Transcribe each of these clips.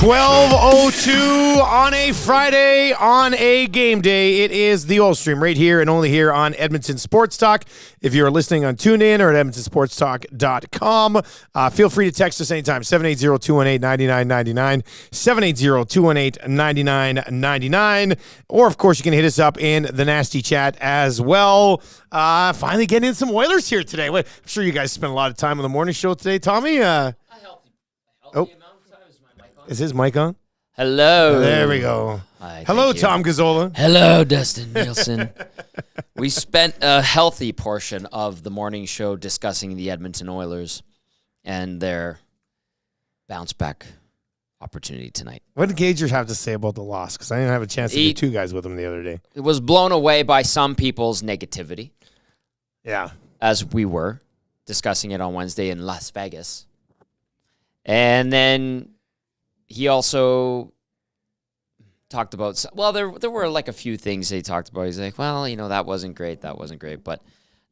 12:02 on a Friday, on a game day. It is the Oil Stream right here and only here on Edmonton Sports Talk. If you're listening on TuneIn or at edmontonsportstalk.com, feel free to text us anytime, 780-218-9999, 780-218-9999. Or, of course, you can hit us up in the Nasty Chat as well. Finally getting in some Oilers here today. I'm sure you guys spent a lot of time on the morning show today, Tommy. Is his mic on? Hello. There we go. Hi, hello, Tom Gazzola. Hello, Dustin Nielson. We spent a healthy portion of the morning show discussing the Edmonton Oilers and their bounce-back opportunity tonight. What did Gager have to say about the loss? Because I didn't have a chance to get two guys with him the other day. It was blown away by some people's negativity. Yeah. As we were discussing it on Wednesday in Las Vegas. And then he also talked about, well, there were like a few things he talked about. He's like, well, that wasn't great, but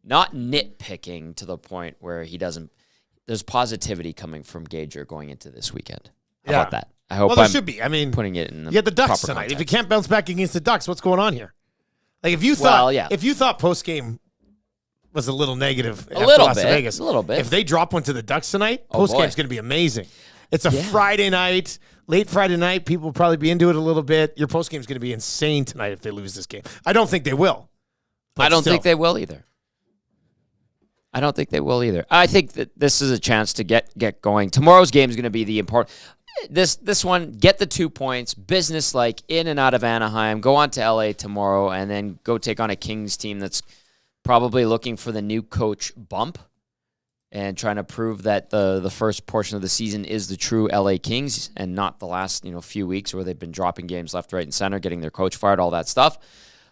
not nitpicking to the point where there's positivity coming from Gager going into this weekend. How about that? I hope there should be. I mean, putting it in the you had the Ducks tonight. Context. If you can't bounce back against the Ducks, what's going on here? Like if you thought post-game was a little negative after Las Vegas, a little bit. If they drop one to the Ducks tonight, post-game's going to be amazing. It's a Friday night, late Friday night. People will probably be into it a little bit. Your post-game's going to be insane tonight if they lose this game. I don't think they will. I don't think they will either. I think that this is a chance to get going. Tomorrow's game is going to be the important. This one, get the 2 points, business-like, in and out of Anaheim, go on to L.A. tomorrow, and then go take on a Kings team that's probably looking for the new coach bump and trying to prove that the first portion of the season is the true L.A. Kings and not the last few weeks where they've been dropping games left, right, and center, getting their coach fired, all that stuff.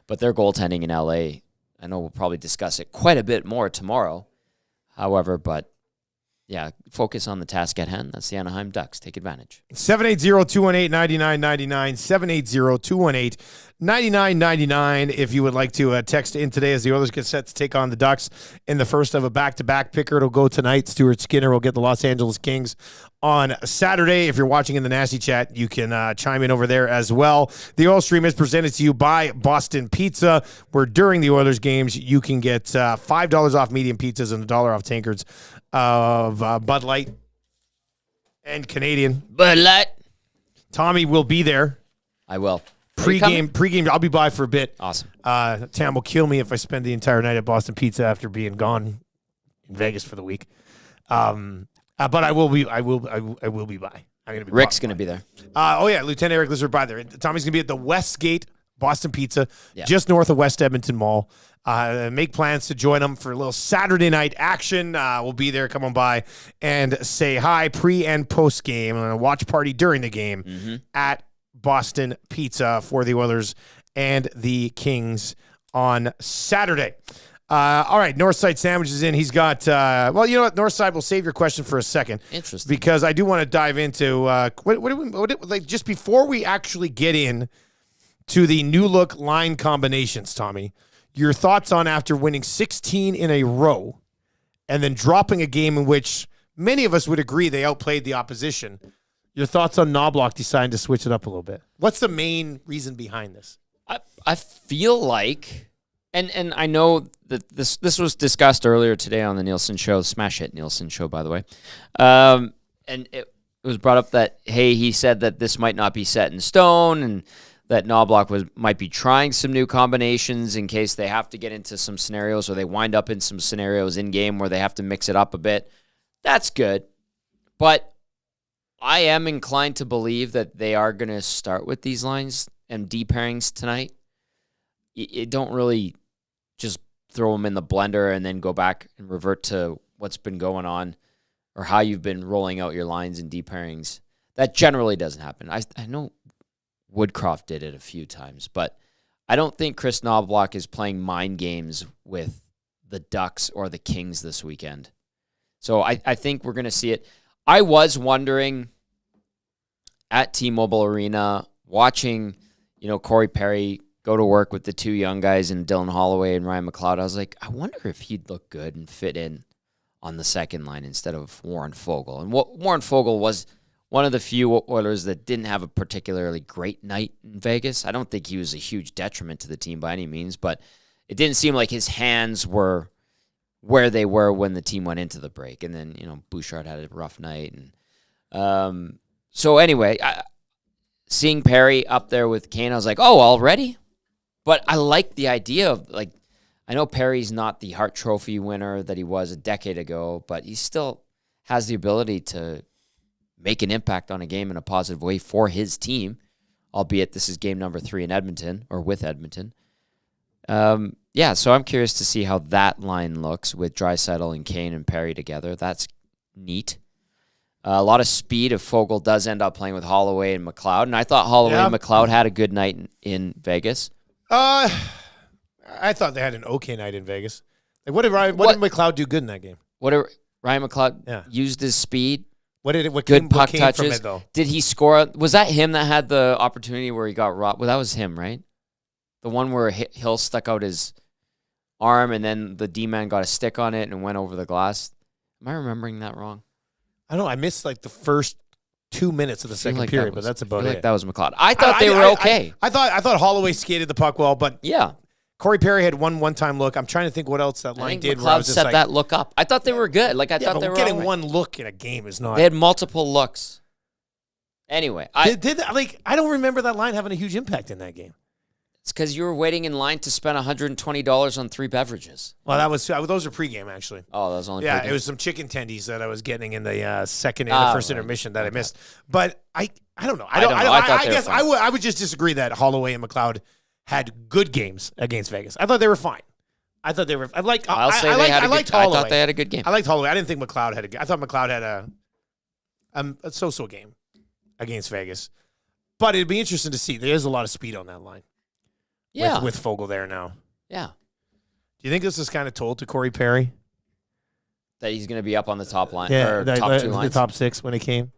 But their goaltending in L.A., I know we'll probably discuss it quite a bit more tomorrow. However, yeah, focus on the task at hand. That's the Anaheim Ducks. Take advantage. 780-218-9999, 780-218-9999 if you would like to text in today as the Oilers get set to take on the Ducks in the first of a back-to-back picker. It'll go tonight. Stuart Skinner will get the Los Angeles Kings on Saturday. If you're watching in the Nasty Chat, you can chime in over there as well. The Oil Stream is presented to you by Boston Pizza, where during the Oilers games, you can get $5 off medium pizzas and $1 off tankards of Bud Light and Canadian. Bud Light. Tommy will be there. I will. Pre-game, I'll be by for a bit. Awesome. Tam will kill me if I spend the entire night at Boston Pizza after being gone in Vegas for the week. But I will be by. I'm gonna be. Rick's gonna be there. Lieutenant Eric Lizard by there. Tommy's gonna be at the Westgate Boston Pizza, just north of West Edmonton Mall. Make plans to join them for a little Saturday night action. We'll be there. Come on by and say hi pre and post game and a watch party during the game at Boston Pizza for the Oilers and the Kings on Saturday. All right, Northside Sandwich is in. He's got, well, you know what, Northside, we'll save your question for a second. Interesting. Because I do want to dive into, just before we actually get in to the new look line combinations, Tommy, your thoughts on after winning 16 in a row and then dropping a game in which many of us would agree they outplayed the opposition. Your thoughts on Knobloch deciding to switch it up a little bit. What's the main reason behind this? I feel like, and I know that this was discussed earlier today on the Nielsen show, Smash Hit Nielsen show, by the way. And it was brought up that, hey, he said that this might not be set in stone and that Knobloch might be trying some new combinations in case they have to get into some scenarios or they wind up in some scenarios in-game where they have to mix it up a bit. That's good. But I am inclined to believe that they are going to start with these lines and D pairings tonight. You don't really just throw them in the blender and then go back and revert to what's been going on or how you've been rolling out your lines and D pairings. That generally doesn't happen. I know Woodcroft did it a few times, but I don't think Chris Knobloch is playing mind games with the Ducks or the Kings this weekend. So I think we're going to see it. I was wondering at T-Mobile Arena, watching, Corey Perry go to work with the two young guys and Dylan Holloway and Ryan McLeod. I was like, I wonder if he'd look good and fit in on the second line instead of Warren Foegele. And Warren Foegele was one of the few Oilers that didn't have a particularly great night in Vegas. I don't think he was a huge detriment to the team by any means, but it didn't seem like his hands were where they were when the team went into the break. And then, Bouchard had a rough night. And so anyway, seeing Perry up there with Kane, I was like, oh, already? But I like the idea of, I know Perry's not the Hart Trophy winner that he was a decade ago, but he still has the ability to make an impact on a game in a positive way for his team, albeit this is game number 3 in Edmonton, or with Edmonton. So I'm curious to see how that line looks with Draisaitl and Kane and Perry together. That's neat. A lot of speed if Fogle does end up playing with Holloway and McLeod, and I thought Holloway and McLeod had a good night in Vegas. I thought they had an okay night in Vegas. What did McLeod do good in that game? Ryan McLeod used his speed. What good puck came touches. From it, though? Did he score? Was that him that had the opportunity where he got robbed? Well, that was him, right? The one where Hill stuck out his arm and then the D-man got a stick on it and went over the glass. Am I remembering that wrong? I don't know. I missed the first 2 minutes of the second period, but that's about it. That was McLeod. I thought they were okay. I thought Holloway skated the puck well, but yeah. Corey Perry had one-time look. I'm trying to think what else that line did. McLeod set that look up. I thought they were good. I thought they were getting one look in a game is not. They had multiple looks. Anyway, I don't remember that line having a huge impact in that game. It's because you were waiting in line to spend $120 on 3 beverages. Well, those are pregame actually. Oh, that was only pregame. Pregame. It was some chicken tendies that I was getting in the first intermission that I missed. But I don't know. I guess I would just disagree that Holloway and McLeod had good games against Vegas. I thought they were fine. I thought they were. I liked Holloway. I thought they had a good game. I liked Holloway. I didn't think McLeod had a good. I thought McLeod had a so-so game against Vegas. But it'd be interesting to see. There's a lot of speed on that line. Yeah, with Fogle there now. Yeah. Do you think this is kind of told to Corey Perry that he's going to be up on the top line or top 2 lines, the top 6 when he came?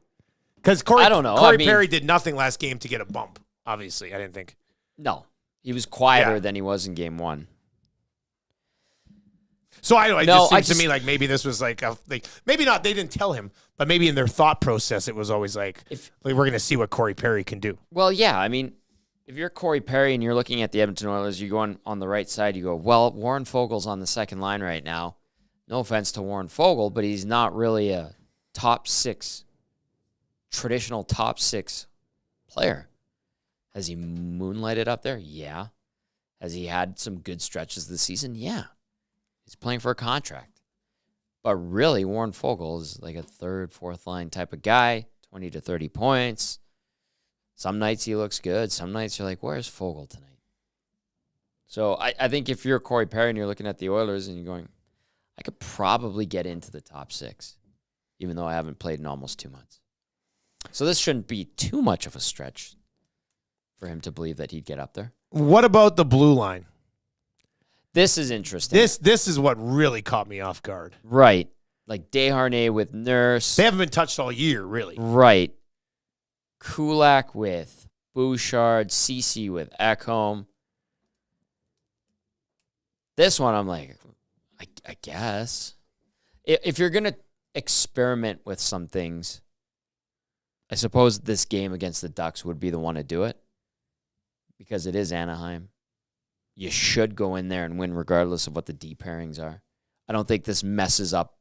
Because I don't know. Corey Perry did nothing last game to get a bump. Obviously, I didn't think. No. He was quieter than he was in game 1. So it just seems to me like maybe this was maybe not. They didn't tell him, but maybe in their thought process, it was always we're going to see what Corey Perry can do. Well, yeah. I mean, if you're Corey Perry and you're looking at the Edmonton Oilers, you go on the right side. You go, well, Warren Fogel's on the second line right now. No offense to Warren Fogle, but he's not really a traditional top 6 player. Has he moonlighted up there? Yeah. Has he had some good stretches this season? Yeah. He's playing for a contract. But really, Warren Fogle is like a 3rd, 4th line type of guy, 20 to 30 points. Some nights he looks good. Some nights you're like, where's Fogle tonight? So I think if you're Corey Perry and you're looking at the Oilers and you're going, I could probably get into the top 6, even though I haven't played in almost 2 months. So this shouldn't be too much of a stretch for him to believe that he'd get up there. What about the blue line? This is interesting. This is what really caught me off guard. Right. Like Desharnais with Nurse. They haven't been touched all year, really. Right. Kulak with Bouchard. Ceci with Ekholm. This one, I'm like, I guess. If you're going to experiment with some things, I suppose this game against the Ducks would be the one to do it. Because it is Anaheim. You should go in there and win regardless of what the D pairings are. I don't think this messes up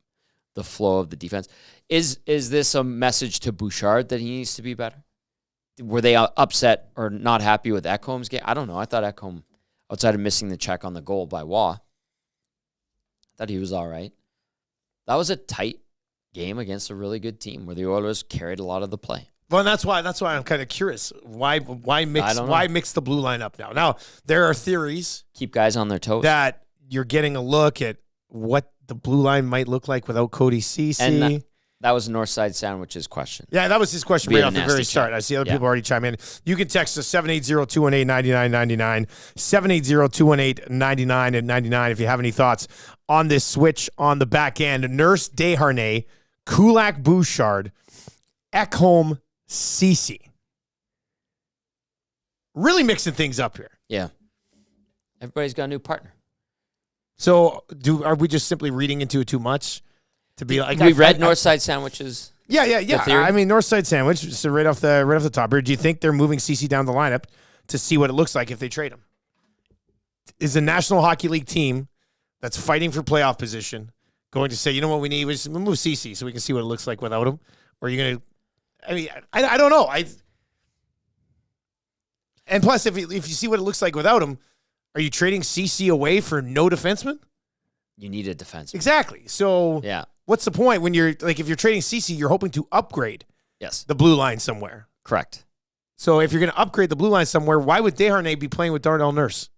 the flow of the defense. Is this a message to Bouchard that he needs to be better? Were they upset or not happy with Ekholm's game? I don't know. I thought Ekholm, outside of missing the check on the goal by Waugh, I thought he was all right. That was a tight game against a really good team where the Oilers carried a lot of the play. Well, and that's why I'm kind of curious. Why mix the blue line up now? Now, there are theories. Keep guys on their toes. That you're getting a look at what the blue line might look like without Cody Ceci. And that was Northside Sandwich's question. Yeah, that was his question right off the very start. I see other people already chime in. You can text us 780-218-9999, 780-218-9999 if you have any thoughts on this switch on the back end. Nurse, Desharnais, Kulak, Bouchard, Ekholm, Ceci. Really mixing things up here. Yeah. Everybody's got a new partner. So are we just simply reading into it too much? To be like, we read Northside Sandwiches. Yeah. theory? I mean, north side sandwich. So right off the top here, do you think they're moving CC down the lineup to see what it looks like if they trade him? Is the National Hockey League team that's fighting for playoff position going to say, you know what we need? We'll move CC so we can see what it looks like without him? Or are you going to? I mean, I don't know. And plus, if you see what it looks like without him, are you trading CC away for no defenseman? You need a defenseman. Exactly. So what's the point when you're like, if you're trading CC, you're hoping to upgrade the blue line somewhere. Correct. So if you're going to upgrade the blue line somewhere, why would Desharnais be playing with Darnell Nurse?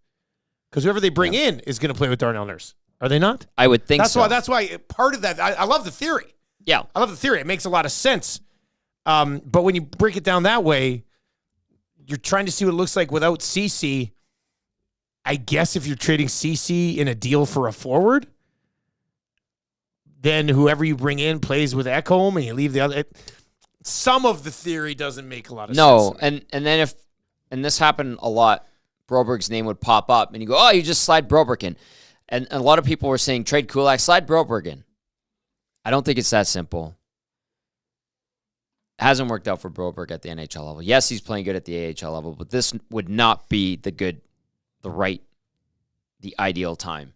Because whoever they bring in is going to play with Darnell Nurse. Are they not? I would think so. That's why part of that, I love the theory. Yeah. I love the theory. It makes a lot of sense. But when you break it down that way, you're trying to see what it looks like without CC. I guess if you're trading CC in a deal for a forward, then whoever you bring in plays with Ekholm and you leave the other. Some of the theory doesn't make a lot of sense. No, and then and this happened a lot, Broberg's name would pop up and you go, oh, you just slide Broberg in. And a lot of people were saying, trade Kulak, slide Broberg in. I don't think it's that simple. It hasn't worked out for Broberg at the NHL level. Yes, he's playing good at the AHL level, but this would not be the ideal time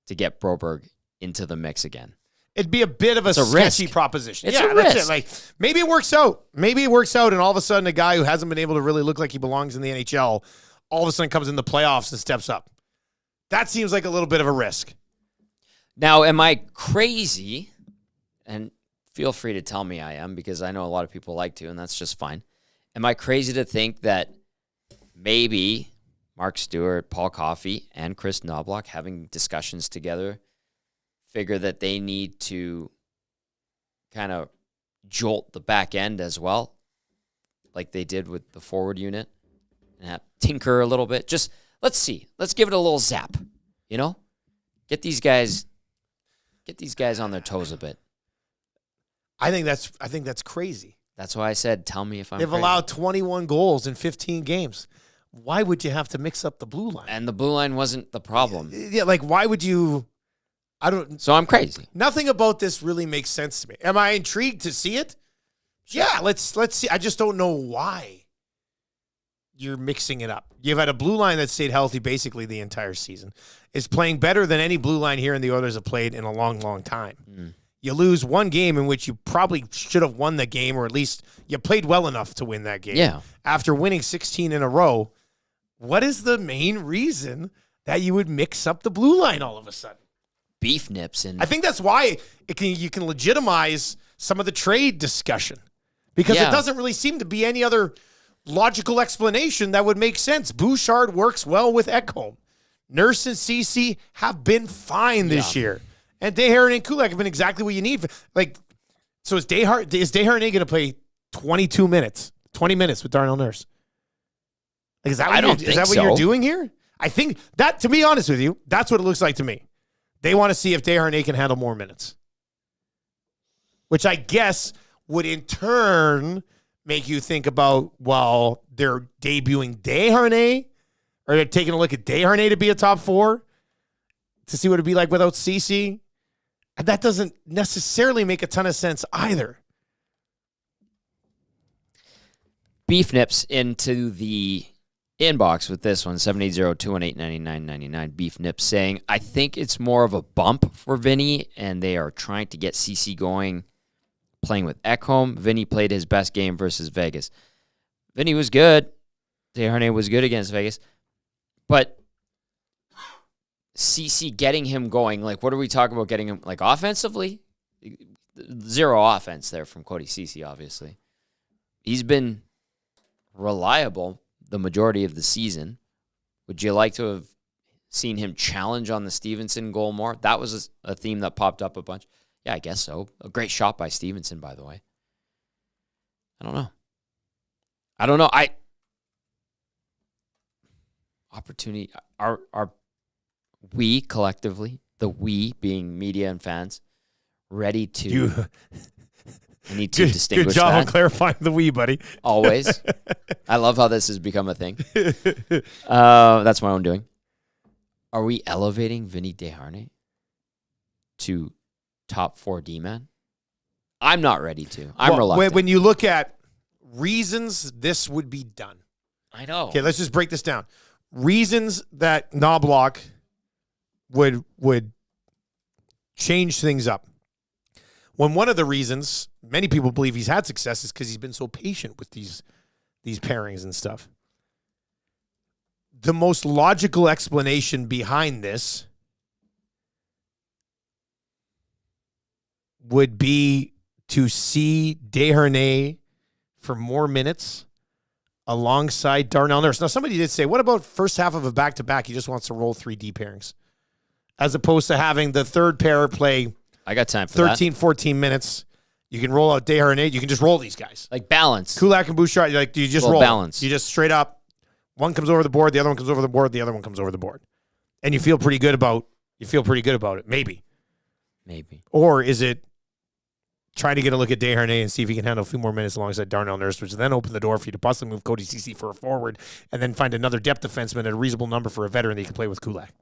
to get Broberg into the mix again. It'd be a bit of a sketchy proposition. It's a risk. That's it. Like, maybe it works out. And all of a sudden a guy who hasn't been able to really look like he belongs in the NHL all of a sudden comes in the playoffs and steps up. That seems like a little bit of a risk. Now, am I crazy? And feel free to tell me I am, because I know a lot of people like to, and that's just fine. Am I crazy to think that maybe Mark Stewart, Paul Coffey, and Chris Knobloch having discussions together figure that they need to kind of jolt the back end as well, like they did with the forward unit, and tinker a little bit? Just let's see. Let's give it a little zap, Get these guys on their toes a bit. I think that's crazy. That's why I said, tell me if I'm They've crazy. allowed 21 goals in 15 games. Why would you have to mix up the blue line? And the blue line wasn't the problem. Yeah, like why would you? So I'm crazy. Nothing about this really makes sense to me. Am I intrigued to see it? Yeah, let's see. I just don't know why you're mixing it up. You've had a blue line that stayed healthy basically the entire season. Is playing better than any blue line here in the Oilers have played in a long, long time. Mm. You lose one game in which you probably should have won the game, or at least you played well enough to win that game. Yeah. After winning 16 in a row, what is the main reason that you would mix up the blue line all of a sudden? Beef nips. And I think that's why you can legitimize some of the trade discussion, because it doesn't really seem to be any other logical explanation that would make sense. Bouchard works well with Ekholm. Nurse and CC have been fine this year. And Desharnais and Kulak have been exactly what you need. So is Desharnais going to play 20 minutes with Darnell Nurse? Like, is that what you're doing here? I think that, to be honest with you, that's what it looks like to me. They want to see if Desharnais can handle more minutes, which I guess would in turn make you think about, well, they're debuting Desharnais, or they're taking a look at Desharnais to be a top four to see what it'd be like without CC. And that doesn't necessarily make a ton of sense either. Beef nips into the inbox with this one, 780-218-9999. Beef nips saying, I think it's more of a bump for Vinny, and they are trying to get CC going, playing with Ekholm. Vinny played his best game versus Vegas. Vinny was good. Desharnais was good against Vegas. But CC getting him going, like, what are we talking about getting him, like, offensively? Zero offense there from Cody CC, obviously. He's been reliable the majority of the season. Would you like to have seen him challenge on the Stevenson goal more? That was a theme that popped up a bunch. Yeah, I guess so. A great shot by Stevenson, by the way. I don't know. Opportunity. Are we collectively, the we being media and fans, ready to? I need to distinguish good job that. on clarifying the we, buddy. Always. I love how this has become a thing. That's my own doing. Are we elevating Vinny Desharnais to top 4 D-man? I'm not ready to. I'm reluctant. When you look at reasons this would be done. I know. Okay, let's just break this down. Reasons that Knobloch would change things up. When one of the reasons many people believe he's had success is because he's been so patient with these pairings and stuff. The most logical explanation behind this would be to see Desharnais for more minutes alongside Darnell Nurse. Now, somebody did say, what about first half of a back-to-back? He just wants to roll 3 D pairings, as opposed to having the third pair play I got time for 13, 14 minutes. You can roll out Desharnais. You can just roll these guys. Like balance. Kulak and Bouchard, you just roll. Balance. You just straight up, one comes over the board, the other one comes over the board, the other one comes over the board. And you feel pretty good about it, maybe. Maybe. Or is it try to get a look at Desharnais and see if he can handle a few more minutes alongside Darnell Nurse, which then open the door for you to possibly move Cody Ceci for a forward and then find another depth defenseman at a reasonable number for a veteran that you can play with Kulak.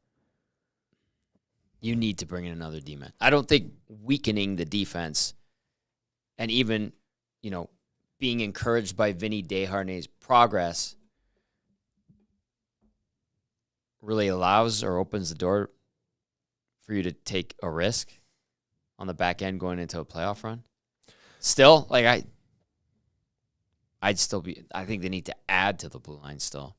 You need to bring in another D-man. I don't think weakening the defense and even, being encouraged by Vinny Desharnais' progress really allows or opens the door for you to take a risk on the back end going into a playoff run. Still, I think they need to add to the blue line still.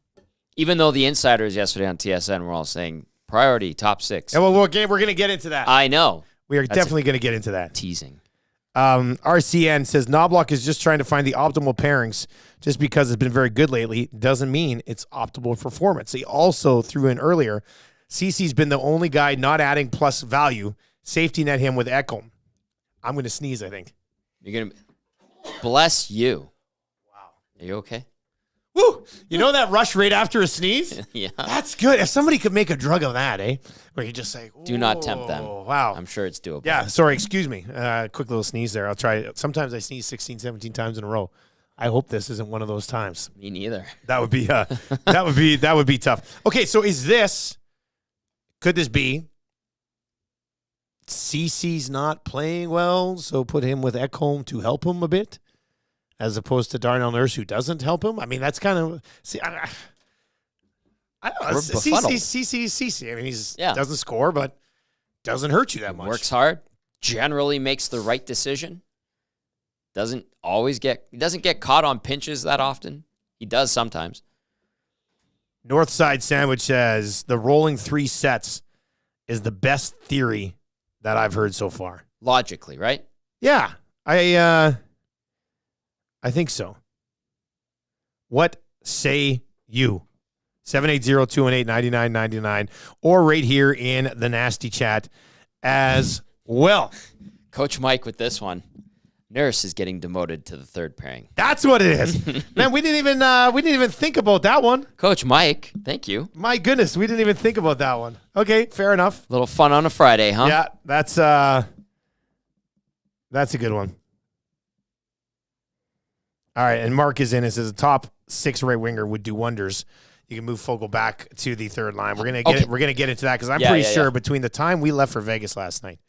Even though the insiders yesterday on TSN were all saying priority, top 6. Yeah, well, we're going to get into that. I know. We are definitely going to get into that. Teasing. RCN says Knobloch is just trying to find the optimal pairings. Just because it's been very good lately doesn't mean it's optimal performance. He also threw in earlier, Cece's been the only guy not adding plus value. Safety net him with Ekholm. I'm going to sneeze, I think. You're going to... Bless you. Wow. Are you okay? Woo! You know that rush right after a sneeze? Yeah. That's good. If somebody could make a drug of that, where you just say, do not tempt them. Wow. I'm sure it's doable. Yeah, sorry, excuse me. Quick little sneeze there. I'll try. Sometimes I sneeze 16, 17 times in a row. I hope this isn't one of those times. Me neither. That would be that would be tough. Okay, so could this be Cece's not playing well, so put him with Ekholm to help him a bit, as opposed to Darnell Nurse, who doesn't help him? I mean, that's kind of... I don't know. Cece. I mean, doesn't score, but doesn't hurt you that much. Works hard. Generally makes the right decision. He doesn't get caught on pinches that often. He does sometimes. Northside Sandwich says the rolling 3 sets is the best theory that I've heard so far. Logically, right? Yeah. I think so. What say you? 780-218-9999 or right here in the nasty chat as well. Coach Mike with this one. Nurse is getting demoted to the third pairing. That's what it is. Man, we didn't even think about that one. Coach Mike, thank you. My goodness, we didn't even think about that one. Okay, fair enough. Little fun on a Friday, huh? Yeah, that's a good one. All right, and Mark is in and says a top 6 right winger would do wonders. You can move Fogle back to the third line. We're gonna get into that because I'm pretty sure between the time we left for Vegas last night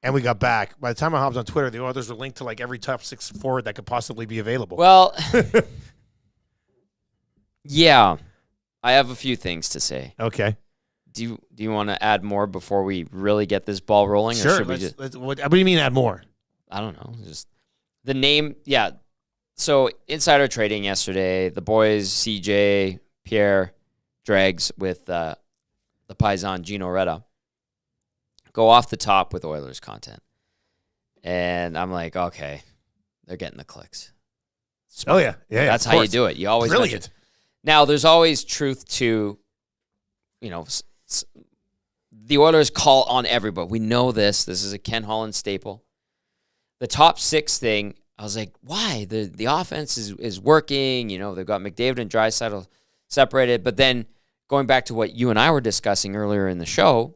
and we got back, by the time I hopped on Twitter, the others were linked to like every top 6 forward that could possibly be available. Well, yeah, I have a few things to say. Okay. Do you want to add more before we really get this ball rolling? Sure. Or should what do you mean add more? I don't know. Just the name. Yeah. So insider trading yesterday, the boys, CJ, Pierre, Dregs with the Paisan Gino Reda go off the top with Oilers content. And I'm like, okay, they're getting the clicks. Smart. Oh, yeah. That's how you do it. You always brilliant. Now, there's always truth to, the Oilers call on everybody. We know this. This is a Ken Holland staple. The top 6 thing, I was like, why? The offense is working. They've got McDavid and Draisaitl separated. But then going back to what you and I were discussing earlier in the show,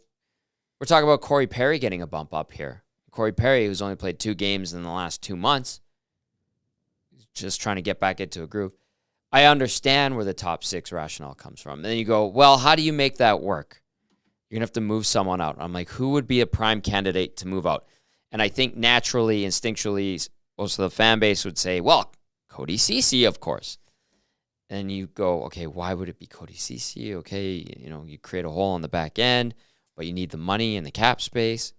we're talking about Corey Perry getting a bump up here. Corey Perry, who's only played 2 games in the last 2 months, just trying to get back into a groove. I understand where the top 6 rationale comes from. And then you go, well, how do you make that work? You're going to have to move someone out. I'm like, who would be a prime candidate to move out? And I think naturally, instinctually, most of the fan base would say, well, Cody Ceci, of course. And you go, okay, why would it be Cody Ceci? Okay, you create a hole on the back end, but you need the money and the cap space.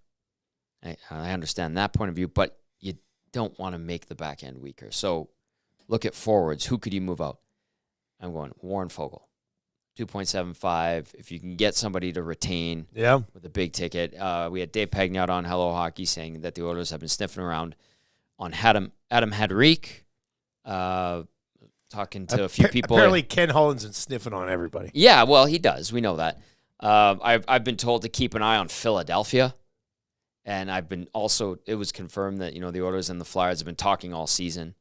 I understand that point of view, but you don't want to make the back end weaker. So look at forwards. Who could you move out? I'm going Warren Foegele, 2.75. If you can get somebody to retain with a big ticket. We had Dave Pagnout on Hello Hockey saying that the Oilers have been sniffing around on Adam Hadrick, talking to a few people. Apparently Ken Holland's been sniffing on everybody. Yeah, well, he does. We know that. I've been told to keep an eye on Philadelphia. And it was confirmed that, the Oilers and the Flyers have been talking all season,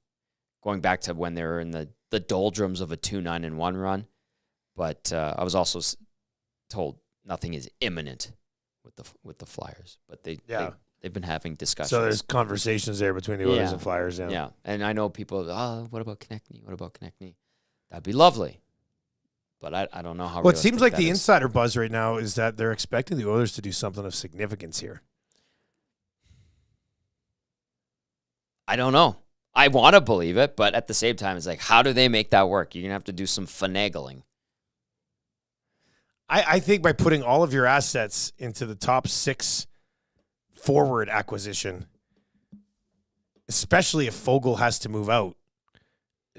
going back to when they were in the doldrums of a 2-9-1 run. But I was also told nothing is imminent with the Flyers. But they've been having discussions. So there's conversations there between the Oilers and Flyers. Yeah. And I know people, what about Konechny? What about Konechny? That'd be lovely. But I don't know how. Well, it seems like the insider buzz right now is that they're expecting the Oilers to do something of significance here. I don't know. I want to believe it, but at the same time, it's like, how do they make that work? You're going to have to do some finagling. I think by putting all of your assets into the top 6 forward acquisition, especially if Foegele has to move out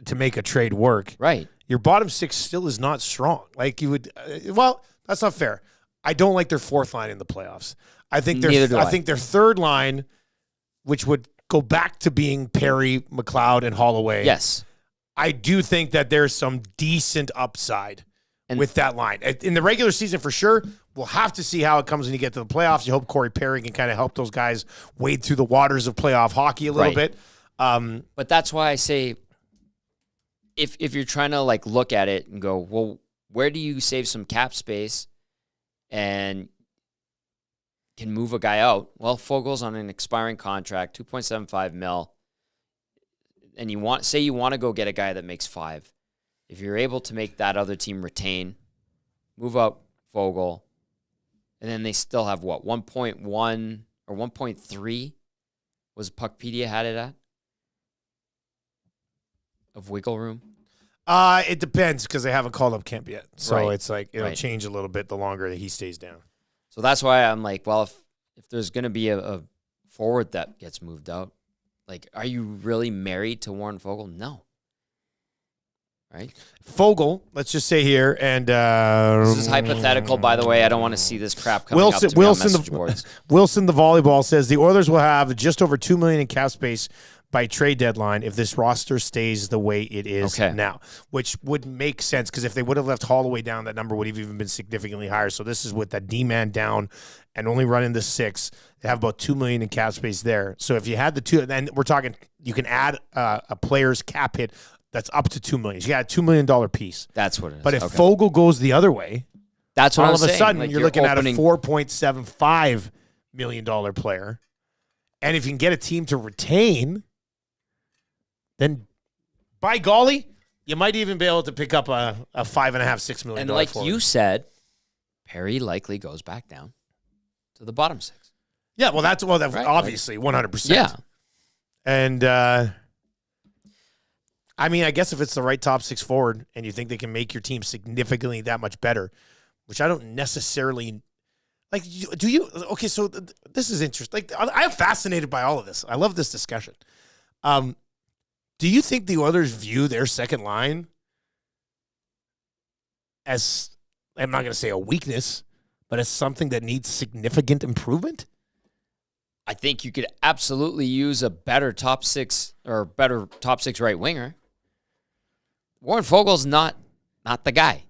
to make a trade work, right? Your bottom 6 still is not strong. Like you would, that's not fair. I don't like their fourth line in the playoffs. I think their third line, which would go back to being Perry, McLeod, and Holloway. Yes. I do think that there's some decent upside with that line. In the regular season, for sure, we'll have to see how it comes when you get to the playoffs. You hope Corey Perry can kind of help those guys wade through the waters of playoff hockey a little bit. But that's why I say, if you're trying to look at it and go, well, where do you save some cap space and can move a guy out? Well, Fogel's on an expiring contract, $2.75 million, and you want to go get a guy that makes $5 million. If you're able to make that other team retain, move out Foegele, and then they still have 1.1 or 1.3 was Puckpedia had it at of wiggle room. It depends because they haven't called up Kemp yet, so Right. it's like it'll change a little bit the longer that he stays down. So that's why I'm like, well, if there's going to be a forward that gets moved out, are you really married to Warren Foegele? No. Right? Foegele, let's just say here, and this is hypothetical, by the way. I don't want to see this crap coming up to me on message boards. Wilson, the volleyball, says the Oilers will have just over $2 million in cap space by trade deadline if this roster stays the way it is now, which would make sense because if they would have left Holloway down, that number would have even been significantly higher. So this is with that D-man down and only running the 6. They have about $2 million in cap space there. So if you had the 2, then we're talking you can add a player's cap hit that's up to $2 million. You got a $2 million piece. That's what it is. But if Foegele goes the other way, that's what all I'm of a saying. sudden you're looking at a $4.75 million player. And if you can get a team to retain, then by golly, you might even be able to pick up a $5.5, $6 million. And like forward. you said, Perry likely goes back down to the bottom 6. Yeah, well, that's obviously 100%. Yeah. And I mean, I guess if it's the right top 6 forward and you think they can make your team significantly that much better, which I don't necessarily like. Do you? Okay, so this is interesting. I'm fascinated by all of this. I love this discussion. Do you think the Oilers view their second line as, I'm not going to say a weakness, but as something that needs significant improvement? I think you could absolutely use a better top 6 or better top 6 right winger. Warren Fogel's not the guy.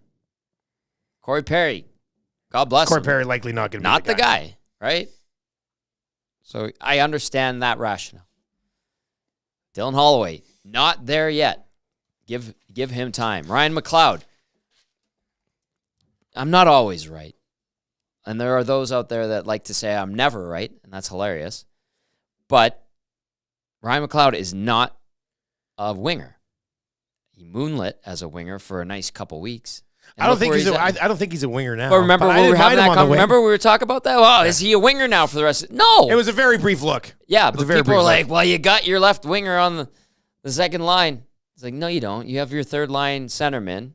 Corey Perry, God bless him. Corey Perry likely not going to be not the guy, right? So I understand that rationale. Dylan Holloway, not there yet. Give him time. Ryan McLeod, I'm not always right. And there are those out there that like to say I'm never right, and that's hilarious. But Ryan McLeod is not a winger. He moonlit as a winger for a nice couple weeks. And I don't look think where he's a, at. I don't think he's a winger now. But remember I when we didn't were having mind him that on the wing. remember we were talking about that? Oh, is he a winger now for the rest of No. It was a very brief look. Yeah, It was but a very people brief are look. like, well, you got your left winger on the second line. It's like, no, you don't. You have your third line centerman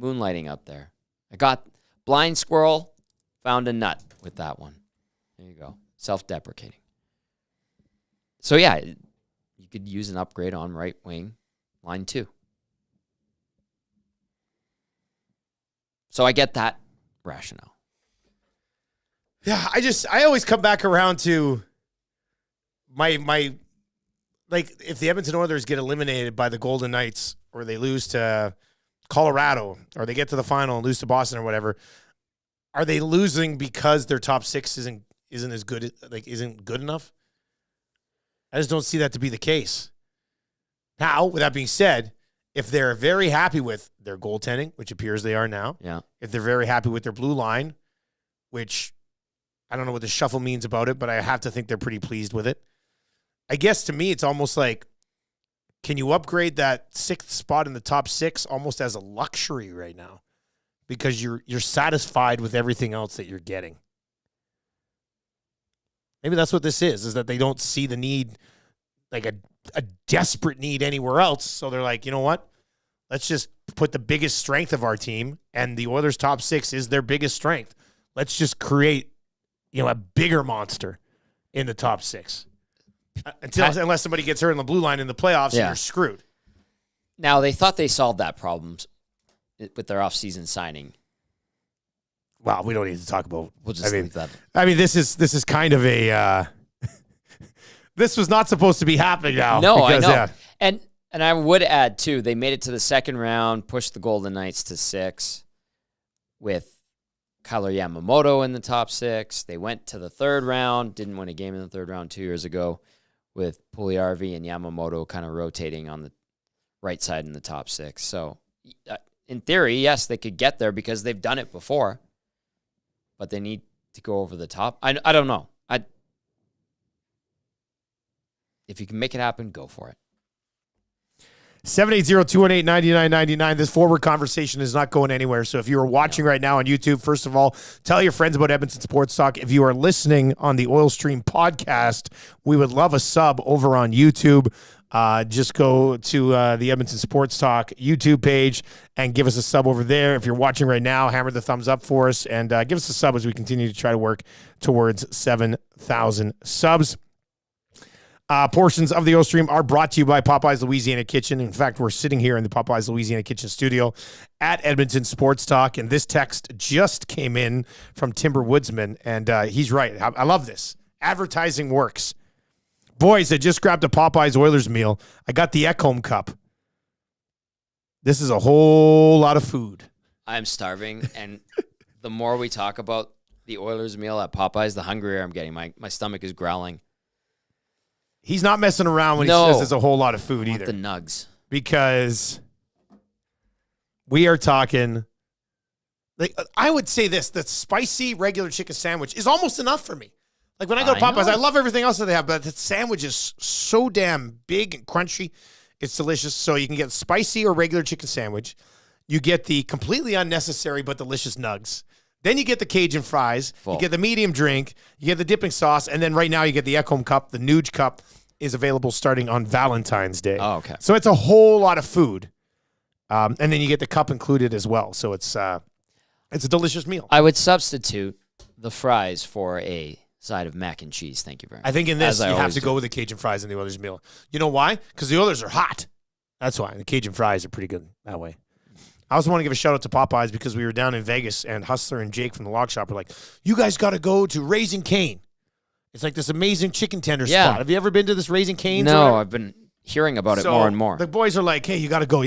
moonlighting up there. I got blind squirrel, found a nut with that one. There you go. Self-deprecating. So, yeah, you could use an upgrade on right wing, line 2. So I get that rationale. Yeah, I always come back around to my like if the Edmonton Oilers get eliminated by the Golden Knights or they lose to Colorado or they get to the final and lose to Boston or whatever, are they losing because their top 6 isn't as good, like isn't good enough? I just don't see that to be the case. Now, with that being said, if they're very happy with their goaltending, which appears they are now, if they're very happy with their blue line, which I don't know what the shuffle means about it, but I have to think they're pretty pleased with it. I guess to me, it's almost like, can you upgrade that 6th spot in the top 6 almost as a luxury right now? Because you're satisfied with everything else that you're getting. Maybe that's what this is that they don't see the need, like a desperate need anywhere else. So they're like, you know what? Let's just put the biggest strength of our team, and the Oilers' top 6 is their biggest strength. Let's just create, a bigger monster in the top 6. Unless somebody gets hurt in the blue line in the playoffs, and you're screwed. Now, they thought they solved that problem with their offseason signing. Well, we don't need to talk about. We'll just leave that. I mean, this is kind of a. This was not supposed to be happening now. No, because, I know. Yeah. And I would add too, they made it to the second round, pushed the Golden Knights to 6 with Kyler Yamamoto in the top 6. They went to the third round, didn't win a game in the third round 2 years ago, with Puljujarvi and Yamamoto kind of rotating on the right side in the top 6. So, in theory, yes, they could get there because they've done it before, but they need to go over the top. I don't know. If you can make it happen, go for it. 780-218-9999. This forward conversation is not going anywhere. So if you are watching right now on YouTube, first of all, tell your friends about Edmonton Sports Talk. If you are listening on the Oil Stream podcast, we would love a sub over on YouTube. Just go to the Edmonton Sports Talk YouTube page and give us a sub over there. If you're watching right now, hammer the thumbs up for us and give us a sub as we continue to try to work towards 7,000 subs. Portions of the Oil Stream are brought to you by Popeye's Louisiana Kitchen. In fact, we're sitting here in the Popeye's Louisiana Kitchen studio at Edmonton Sports Talk, and this text just came in from Timber Woodsman, and he's right. I love this. Advertising works. Boys, I just grabbed a Popeye's Oilers meal. I got the Ekholm Cup. This is a whole lot of food. I'm starving, and the more we talk about the Oilers meal at Popeyes, the hungrier I'm getting. My stomach is growling. He's not messing around when he says there's a whole lot of food either. The nugs. Because we are talking, like, I would say this, the spicy regular chicken sandwich is almost enough for me. Like when I go to Popeyes, I love everything else that they have, but the sandwich is so damn big and crunchy. It's delicious. So you can get spicy or regular chicken sandwich. You get the completely unnecessary but delicious nugs. Then you get the Cajun fries, you get the medium drink, you get the dipping sauce, and then right now you get the Ekholm Cup. The Nuge Cup is available starting on Valentine's Day. Oh, okay. So it's a whole lot of food. And then you get the cup included as well. So it's a delicious meal. I would substitute the fries for a side of mac and cheese. Thank you very much. I think in this, you have to go with the Cajun fries in the Oilers meal. You know why? Because the Oilers are hot. That's why. The Cajun fries are pretty good that way. I also want to give a shout out to Popeyes because we were down in Vegas and Hustler and Jake from the Log Shop were like, you guys got to go to Raising Cane. It's like this amazing chicken tender spot. Have you ever been to this Raising Cane's? No, I've been hearing about it more and more. The boys are like, hey, you got to go.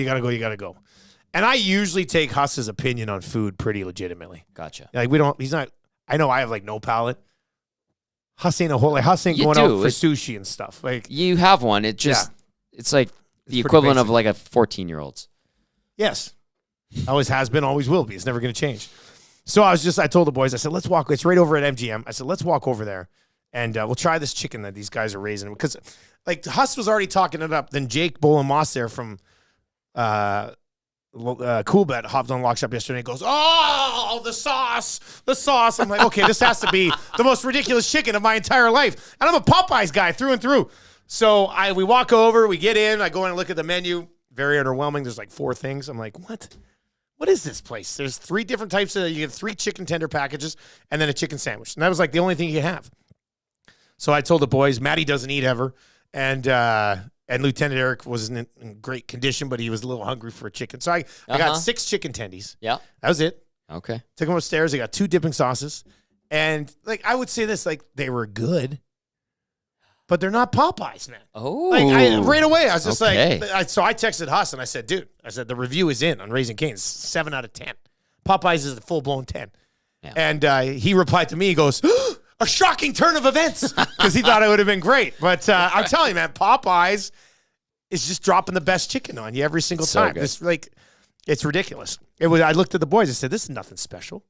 And I usually take Huss's opinion on food pretty legitimately. Gotcha. Like I know I have like no palate. Huss ain't going out for sushi and stuff. Like you have one. It's like the equivalent of like a 14-year-old's. Yes. Always has been, always will be. It's never going to change. So I told the boys, I said, let's walk. It's right over at MGM. I said, let's walk over there and we'll try this chicken that these guys are raising. Because like Huss was already talking it up. Then Jake Bowen Moss there from Coolbet hopped on Lock Shop yesterday and goes, "Oh, the sauce, the sauce." I'm like, okay, this has to be the most ridiculous chicken of my entire life. And I'm a Popeyes guy through and through. So we walk over, we get in, I go in and look at the menu. Very underwhelming. There's like 4 things. I'm like, what? What is this place? There's 3 different types you get 3 chicken tender packages and then a chicken sandwich. And that was like the only thing you could have. So I told the boys, Maddie doesn't eat ever. And Lieutenant Eric wasn't in great condition, but he was a little hungry for a chicken. So I got 6 chicken tendies. Yeah. That was it. Okay. Took them upstairs. I got 2 dipping sauces. And like I would say this, like they were good, but they're not Popeyes, man. Oh. Like right away, I was just okay. so I texted Huss and I said, dude, the review is in on Raising Cane's, 7 out of 10. Popeyes is a full-blown 10. Yeah. And he replied to me, he goes, a shocking turn of events, because he thought it would have been great. But I'm telling you, man, Popeyes is just dropping the best chicken on you every single time. It's it's ridiculous. I looked at the boys. I said, this is nothing special.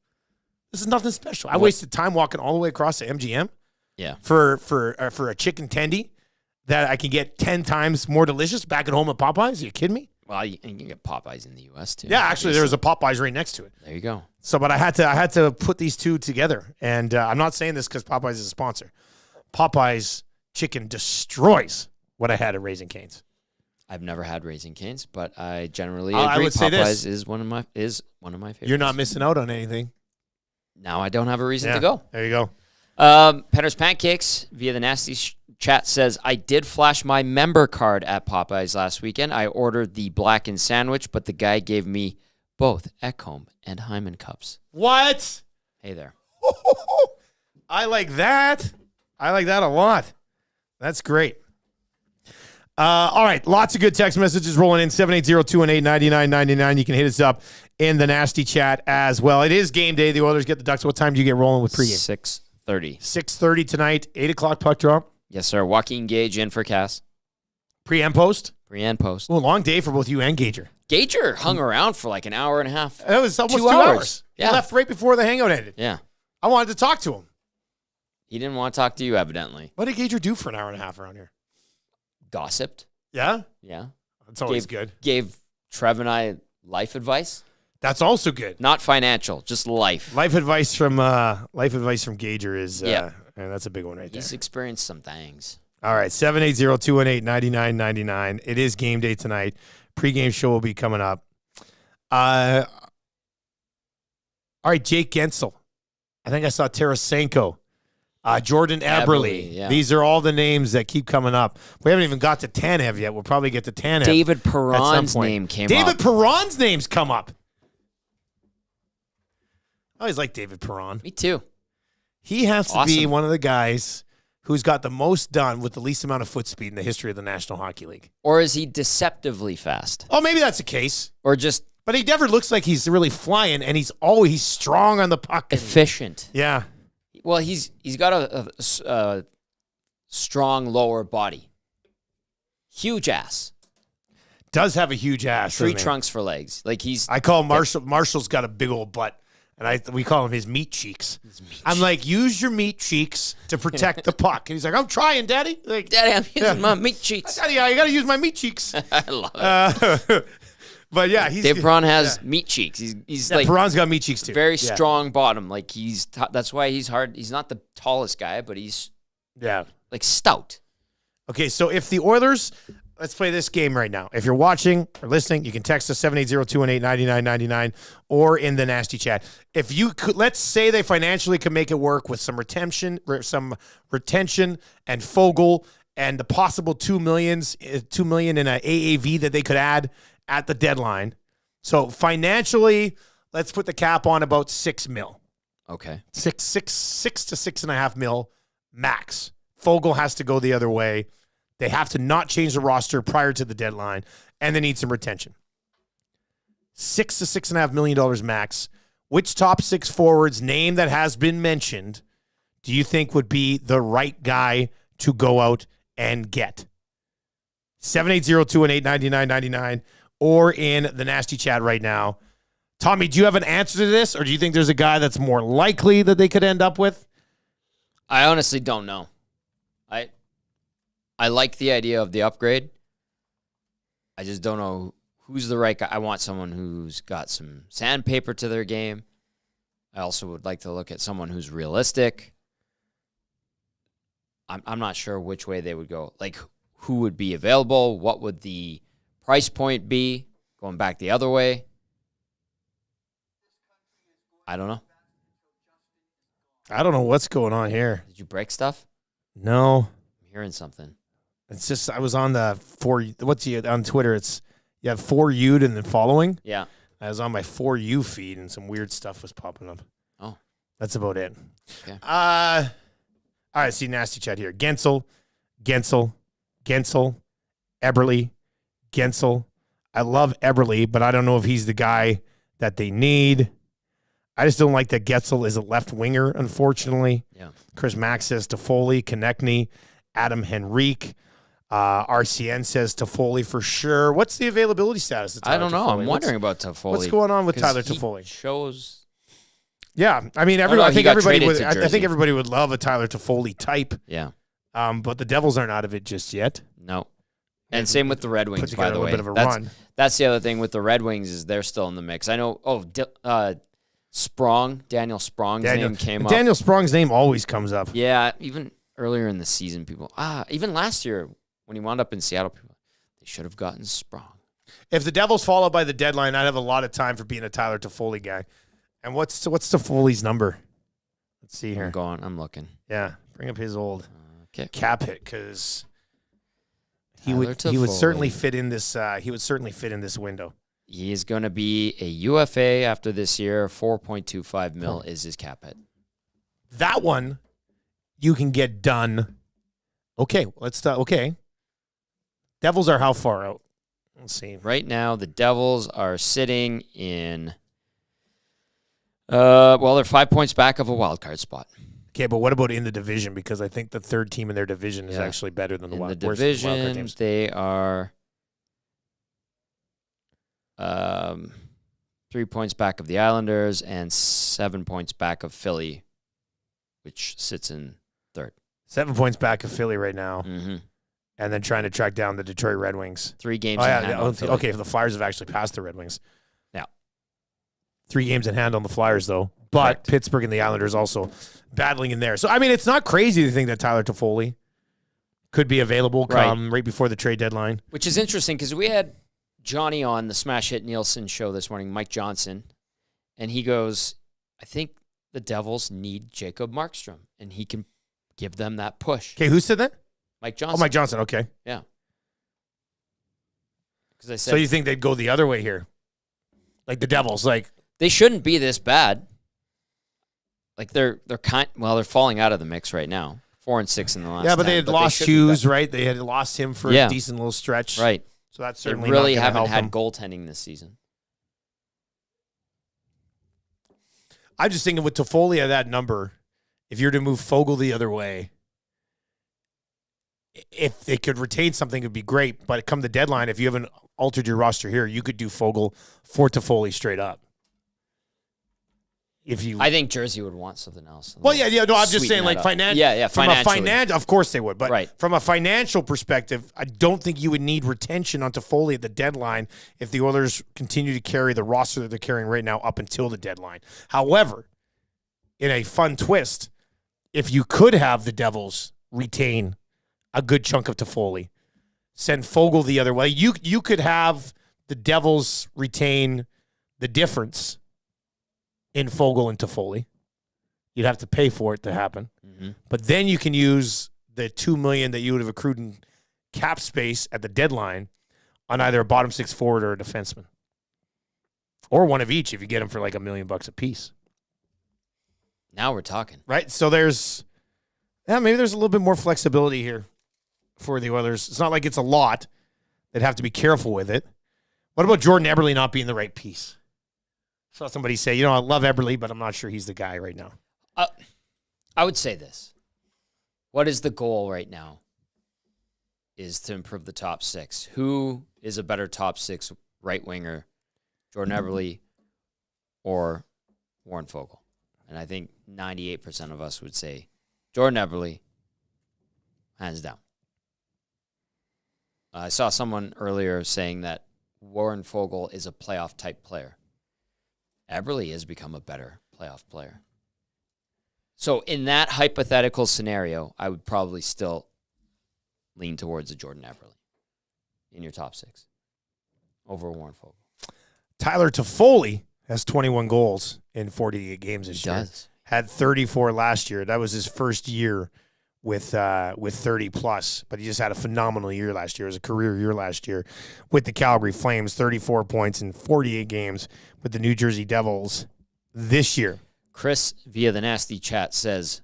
This is nothing special. I wasted time walking all the way across to MGM. Yeah. For a chicken tendy that I can get 10 times more delicious back at home at Popeyes. Are you kidding me? Well, you can get Popeyes in the U.S. too. Yeah, actually, there was a Popeyes right next to it. There you go. So, but I had to put these 2 together, and I'm not saying this because Popeyes is a sponsor. Popeyes chicken destroys what I had at Raising Cane's. I've never had Raising Cane's, but I generally I agree. would say Popeyes is one of my favorites. You're not missing out on anything. Now I don't have a reason to go. There you go. Penner's Pancakes via the Nasty Chat says, I did flash my member card at Popeyes last weekend. I ordered the blackened sandwich, but the guy gave me both Ekholm and Hyman cups. What? Hey there. I like that. I like that a lot. That's great. All right. Lots of good text messages rolling in. 780-218-9999. You can hit us up in the Nasty Chat as well. It is game day. The Oilers get the Ducks. What time do you get rolling with pregame? 6:30. 6:30 tonight. 8 o'clock puck drop. Yes, sir. Joaquin Gage in for Cass. Pre and post? Pre and post. Oh, long day for both you and Gager. Gager hung around for like an hour and a half. It was almost 2 hours. Yeah. He left right before the hangout ended. Yeah. I wanted to talk to him. He didn't want to talk to you, evidently. What did Gager do for an hour and a half around here? Gossiped. Yeah? Yeah. That's always good. Gave Trev and I life advice. That's also good. Not financial, just life. Life advice from Gager is and that's a big one right there. He's experienced some things. All right, 780-218-9999. It is game day tonight. Pre-game show will be coming up. All right, Jake Gensel. I think I saw Tarasenko. Jordan Eberle. Yeah. These are all the names that keep coming up. We haven't even got to Tanev yet. We'll probably get to Tanev. David Perron's name came up. David Perron's name's come up. I always like David Perron. Me too. He has to be one of the guys who's got the most done with the least amount of foot speed in the history of the National Hockey League. Or is he deceptively fast? Oh, maybe that's the case. Or just... But he never looks like he's really flying, and he's always strong on the puck. Efficient. Yeah. Well, he's got a strong lower body. Huge ass. Does have a huge ass. Tree trunks for legs. Like I call him Marshall. Marshall's got a big old butt. And we call him his meat cheeks. I'm like, use your meat cheeks to protect the puck. And he's like, I'm trying, Daddy. Like, Daddy, I'm using my meat cheeks. Daddy, you got to use my meat cheeks. I love it. But yeah, Dave Perron has meat cheeks. He's like Perron's got meat cheeks too. Very strong bottom. Like that's why he's hard. He's not the tallest guy, but he's like stout. Okay, so if the Oilers, let's play this game right now. If you're watching or listening, you can text us 780-218-9999 or in the Nasty Chat. If you could, let's say they financially could make it work with some retention and Fogle and the possible $2 million in an AAV that they could add at the deadline. So financially, let's put the cap on about $6 million. Okay. Six to $6.5 million max. Fogle has to go the other way. They have to not change the roster prior to the deadline, and they need some retention. $6 to $6.5 million max. Which top 6 forwards, name that has been mentioned, do you think would be the right guy to go out and get? 780-218-9999 or in the Nasty Chat right now. Tommy, do you have an answer to this, or do you think there's a guy that's more likely that they could end up with? I honestly don't know. I like the idea of the upgrade. I just don't know who's the right guy. I want someone who's got some sandpaper to their game. I also would like to look at someone who's realistic. I'm not sure which way they would go. Like, who would be available? What would the price point be? Going back the other way. I don't know. I don't know what's going on here. Did you break stuff? No. I'm hearing something. It's just I was on the on Twitter. It's you have For You'd and then following. Yeah. I was on my For You feed and some weird stuff was popping up. Oh. That's about it. Okay. All right, see nasty chat here. Gensel, Eberle, Gensel. I love Eberle, but I don't know if he's the guy that they need. I just don't like that Gensel is a left winger, unfortunately. Yeah. Chris Mack says Toffoli, Konechny, Adam Henrique. RCN says Toffoli for sure. What's the availability status of Tyler I don't know. Toffoli? I'm wondering about Toffoli. What's going on with 'Cause Tyler he Toffoli? shows. Yeah, I mean, no, I he think got everybody traded would. to I think Jersey. everybody would love a Tyler Toffoli type. Yeah. But the Devils aren't out of it just yet. No. And same with the Red Put Wings, together by the a way. little bit of a run. That's the other thing with the Red Wings is they're still in the mix. I know. Daniel Sprong's name came up. Daniel Sprong's name always comes up. Yeah, even earlier in the season, people. Even last year when he wound up in Seattle, people they should have gotten Sprong. If the Devils follow by the deadline, I'd have a lot of time for being a Tyler Toffoli guy. And what's Toffoli's number? Let's see here. I'm looking. Yeah, bring up his old Okay. cap hit because he Tyler would Toffoli. certainly fit in this. He would certainly fit in this window. He is going to be a UFA after this year. 4.25 mil is his cap hit. That one you can get done. Okay, let's start. Okay, Devils are how far out? Let's see. Right now, the Devils are sitting in. They're 5 points back of a wild card spot. Okay, but what about in the division? Because I think the third team in their division is actually better than the In wild the worst wild card division, teams. they are 3 points back of the Islanders and 7 points back of Philly, which sits in third. 7 points back of Philly right now, Mm-hmm. and then trying to track down the Detroit Red Wings. 3 games Oh, in yeah, hand yeah, on Philly. okay, the Flyers have actually passed the Red Wings. Yeah. 3 games in hand on the Flyers, though. But Correct. Pittsburgh and the Islanders also battling in there. So, I mean, it's not crazy to think that Tyler Toffoli could be available come right before the trade deadline. Which is interesting because we had Johnny on the Smash Hit Nielsen show this morning, Mike Johnson, and he goes, I think the Devils need Jacob Markstrom, and he can give them that push. Okay, who said that? Mike Johnson. Oh, Mike Johnson, okay. Yeah. Because I said So you think they'd go the other way here? Like the Devils, like... they shouldn't be this bad. Like they're falling out of the mix right now. 4-6 in the last. Yeah, but 10, they had lost should be Hughes, better. right? They had lost him for a decent little stretch. Right. So that's They certainly really not haven't help had them. goaltending this season. I'm just thinking with Toffoli at that number, if you're to move Fogle the other way, if they could retain something, it would be great. But come the deadline, if you haven't altered your roster here, you could do Fogle for Toffoli straight up. I think Jersey would want something else. Well, yeah. No, I'm just Sweeten saying, that like up. financial. Yeah, From a financially. financial, of course they would. But Right. from a financial perspective, I don't think you would need retention on Toffoli at the deadline if the Oilers continue to carry the roster that they're carrying right now up until the deadline. However, in a fun twist, if you could have the Devils retain a good chunk of Toffoli, send Fogle the other way, you could have the Devils retain the difference in Fogle and Toffoli. You'd have to pay for it to happen. Mm-hmm. But then you can use the $2 million that you would have accrued in cap space at the deadline on either a bottom six forward or a defenseman. Or one of each if you get them for like $1 million a piece. Now we're talking. Right? So maybe there's a little bit more flexibility here for the Oilers. It's not like it's a lot. They'd have to be careful with it. What about Jordan Eberle not being the right piece? Saw somebody say, I love Eberle, but I'm not sure he's the guy right now. I would say this. What is the goal right now? Is to improve the top 6. Who is a better top 6 right winger, Jordan Eberle or Warren Fogle? And I think 98% of us would say Jordan Eberle, hands down. I saw someone earlier saying that Warren Fogle is a playoff-type player. Eberle has become a better playoff player. So in that hypothetical scenario, I would probably still lean towards a Jordan Eberle in your top 6 over Warren Fogle. Tyler Toffoli has 21 goals in 48 games this year. Does. Had 34 last year. That was his first year with 30 plus, but he just had a phenomenal year last year. It was a career year last year with the Calgary Flames, 34 points in 48 games with the New Jersey Devils this year. Chris, via the nasty chat, says,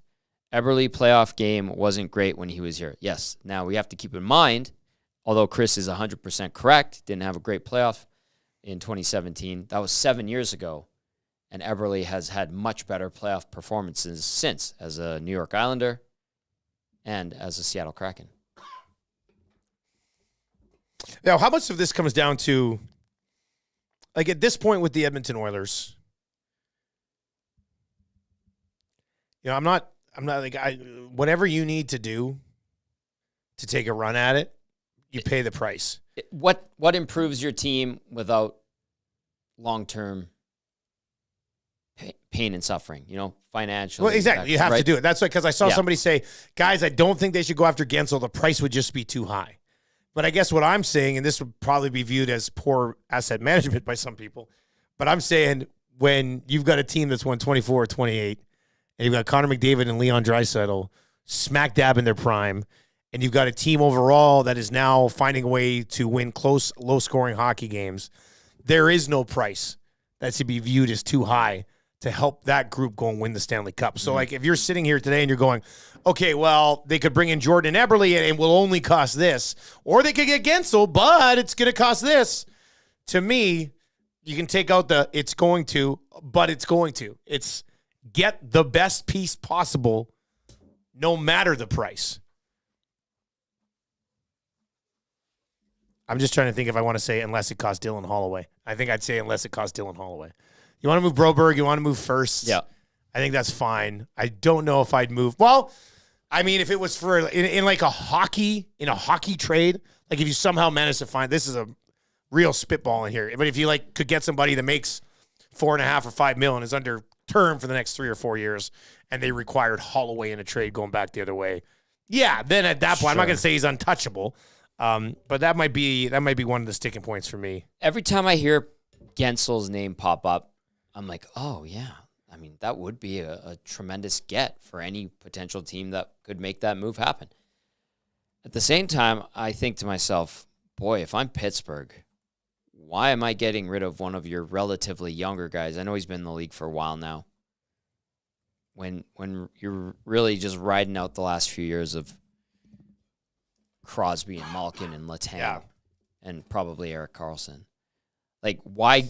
Eberle playoff game wasn't great when he was here. Yes. Now, we have to keep in mind, although Chris is 100% correct, didn't have a great playoff in 2017. That was 7 years ago, and Eberle has had much better playoff performances since as a New York Islander and as a Seattle Kraken. Now, how much of this comes down to, like at this point with the Edmonton Oilers, I'm not like, whatever you need to do to take a run at it, you pay the price. What improves your team without long-term pain and suffering, financially? Well, exactly. You have to do it. That's because I saw somebody say, guys, I don't think they should go after Gensel. The price would just be too high. But I guess what I'm saying, and this would probably be viewed as poor asset management by some people, but I'm saying when you've got a team that's won 24 or 28, and you've got Connor McDavid and Leon Draisaitl smack dab in their prime, and you've got a team overall that is now finding a way to win close, low-scoring hockey games, there is no price that should be viewed as too high to help that group go and win the Stanley Cup. So, like, if you're sitting here today and you're going, okay, well, they could bring in Jordan Eberle and it will only cost this, or they could get Gensel, but it's going to cost this. To me, you can take out the it's going to, but it's going to. It's get the best piece possible no matter the price. I'm just trying to think if I want to say unless it costs Dylan Holloway. I think I'd say unless it costs Dylan Holloway. You want to move Broberg, you want to move first. Yeah. I think that's fine. I don't know if I'd move. Well, I mean, if it was for in like a hockey trade, like if you somehow manage to find, this is a real spitball in here, but if you like could get somebody that makes $4.5 or $5 million is under term for the next 3 or 4 years, and they required Holloway in a trade going back the other way, yeah, then at that point, I'm not going to say he's untouchable, but that might be one of the sticking points for me. Every time I hear Gensel's name pop up, I'm like, oh, yeah. I mean, that would be a tremendous get for any potential team that could make that move happen. At the same time, I think to myself, boy, if I'm Pittsburgh, why am I getting rid of one of your relatively younger guys? I know he's been in the league for a while now. When you're really just riding out the last few years of Crosby and Malkin and Letang and probably Erik Karlsson. Like, why?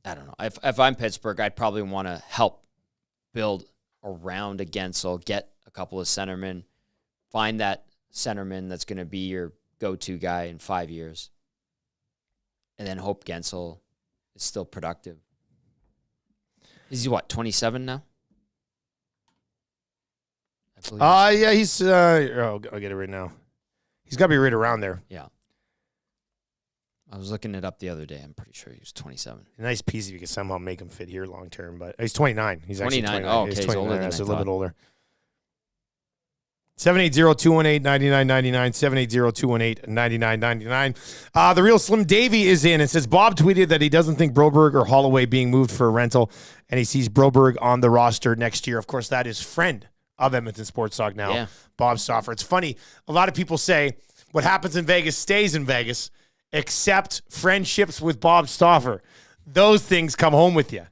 I don't know. If I'm Pittsburgh, I'd probably want to help build around a Gensel, get a couple of centermen, find that centerman that's going to be your go-to guy in 5 years, and then hope Gensel is still productive. Is he, 27 now? Yeah, he's, I'll get it right now. He's got to be right around there. Yeah. I was looking it up the other day. I'm pretty sure he was 27. A nice piece if you could somehow make him fit here long term, but he's 29. He's actually 29. Oh, okay. He's 29. Older than so a little bit older. 780-218-9999, 780-218-9999. The real Slim Davy is in and says, Bob tweeted that he doesn't think Broberg or Holloway being moved for a rental, and he sees Broberg on the roster next year. Of course, that is friend of Edmonton Sports Talk now, Bob Stauffer. It's funny. A lot of people say what happens in Vegas stays in Vegas, except friendships with Bob Stauffer. Those things come home with you.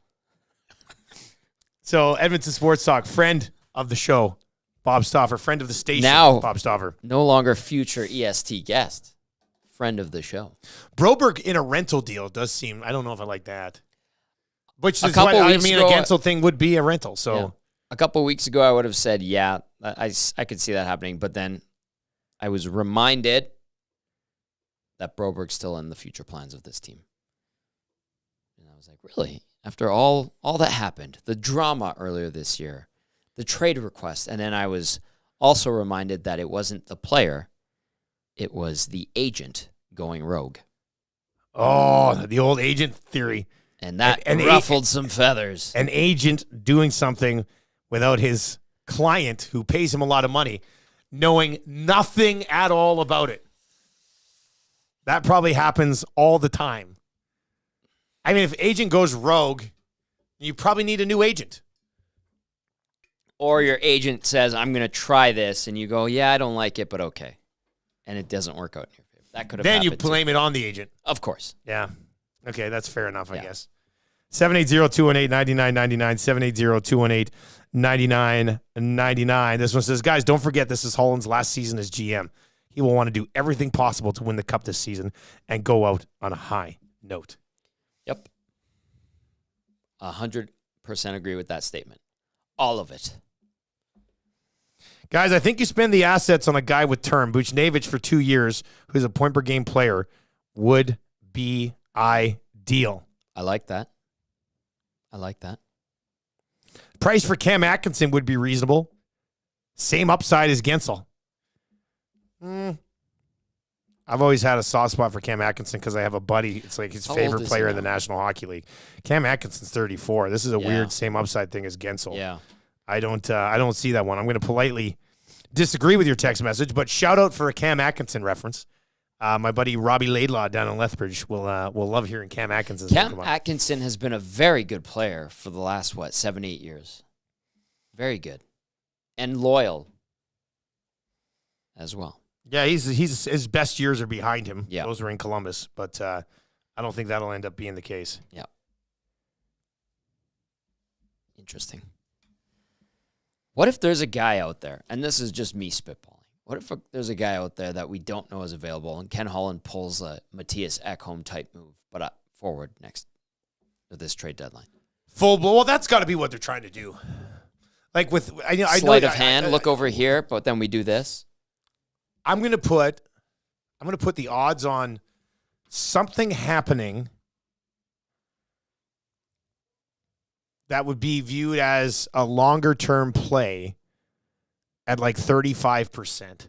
So Edmonton Sports Talk, friend of the show, Bob Stauffer, friend of the station, now, Bob Stauffer. No longer future EST guest, friend of the show. Broberg in a rental deal does seem, I don't know if I like that. Which is what I mean, a Gensel thing would be a rental. So yeah. A couple weeks ago, I would have said, yeah, I could see that happening. But then I was reminded that Broberg's still in the future plans of this team. And I was like, really? After all that happened, the drama earlier this year, the trade request, and then I was also reminded that it wasn't the player, it was the agent going rogue. Oh, the old agent theory. And that ruffled some feathers. An agent doing something without his client, who pays him a lot of money, knowing nothing at all about it. That probably happens all the time. I mean, if agent goes rogue, you probably need a new agent. Or your agent says, I'm going to try this, and you go, yeah, I don't like it, but okay. And it doesn't work out in your favor. That could have happened. Then you blame it on the agent. Of course. Yeah. Okay, that's fair enough, I guess. 780-218-9999, 780-218-9999. This one says, guys, don't forget this is Holland's last season as GM. He will want to do everything possible to win the cup this season and go out on a high note. Yep. 100% agree with that statement. All of it. Guys, I think you spend the assets on a guy with term, Buchnevich, for 2 years, who's a point-per-game player, would be ideal. I like that. Price for Cam Atkinson would be reasonable. Same upside as Gensel. I've always had a soft spot for Cam Atkinson because I have a buddy. It's like his favorite player in the National Hockey League. Cam Atkinson's 34. This is a weird same upside thing as Gensel. Yeah. I don't see that one. I'm going to politely disagree with your text message, but shout out for a Cam Atkinson reference. My buddy Robbie Laidlaw down in Lethbridge will love hearing Cam Atkinson's name come up. Cam Atkinson has been a very good player for the last 7-8 years. Very good, and loyal as well. Yeah, he's his best years are behind him. Yeah, those were in Columbus, but I don't think that'll end up being the case. Yeah, interesting. What if there's a guy out there, and this is just me spitballing, what if there's a guy out there that we don't know is available, and Ken Holland pulls a Matthias Ekholm type move, but forward next to this trade deadline? Full blow. Well, that's got to be what they're trying to do. Like with sleight of hand, look over here, but then we do this. I'm gonna put the odds on something happening that would be viewed as a longer-term play at like 35%,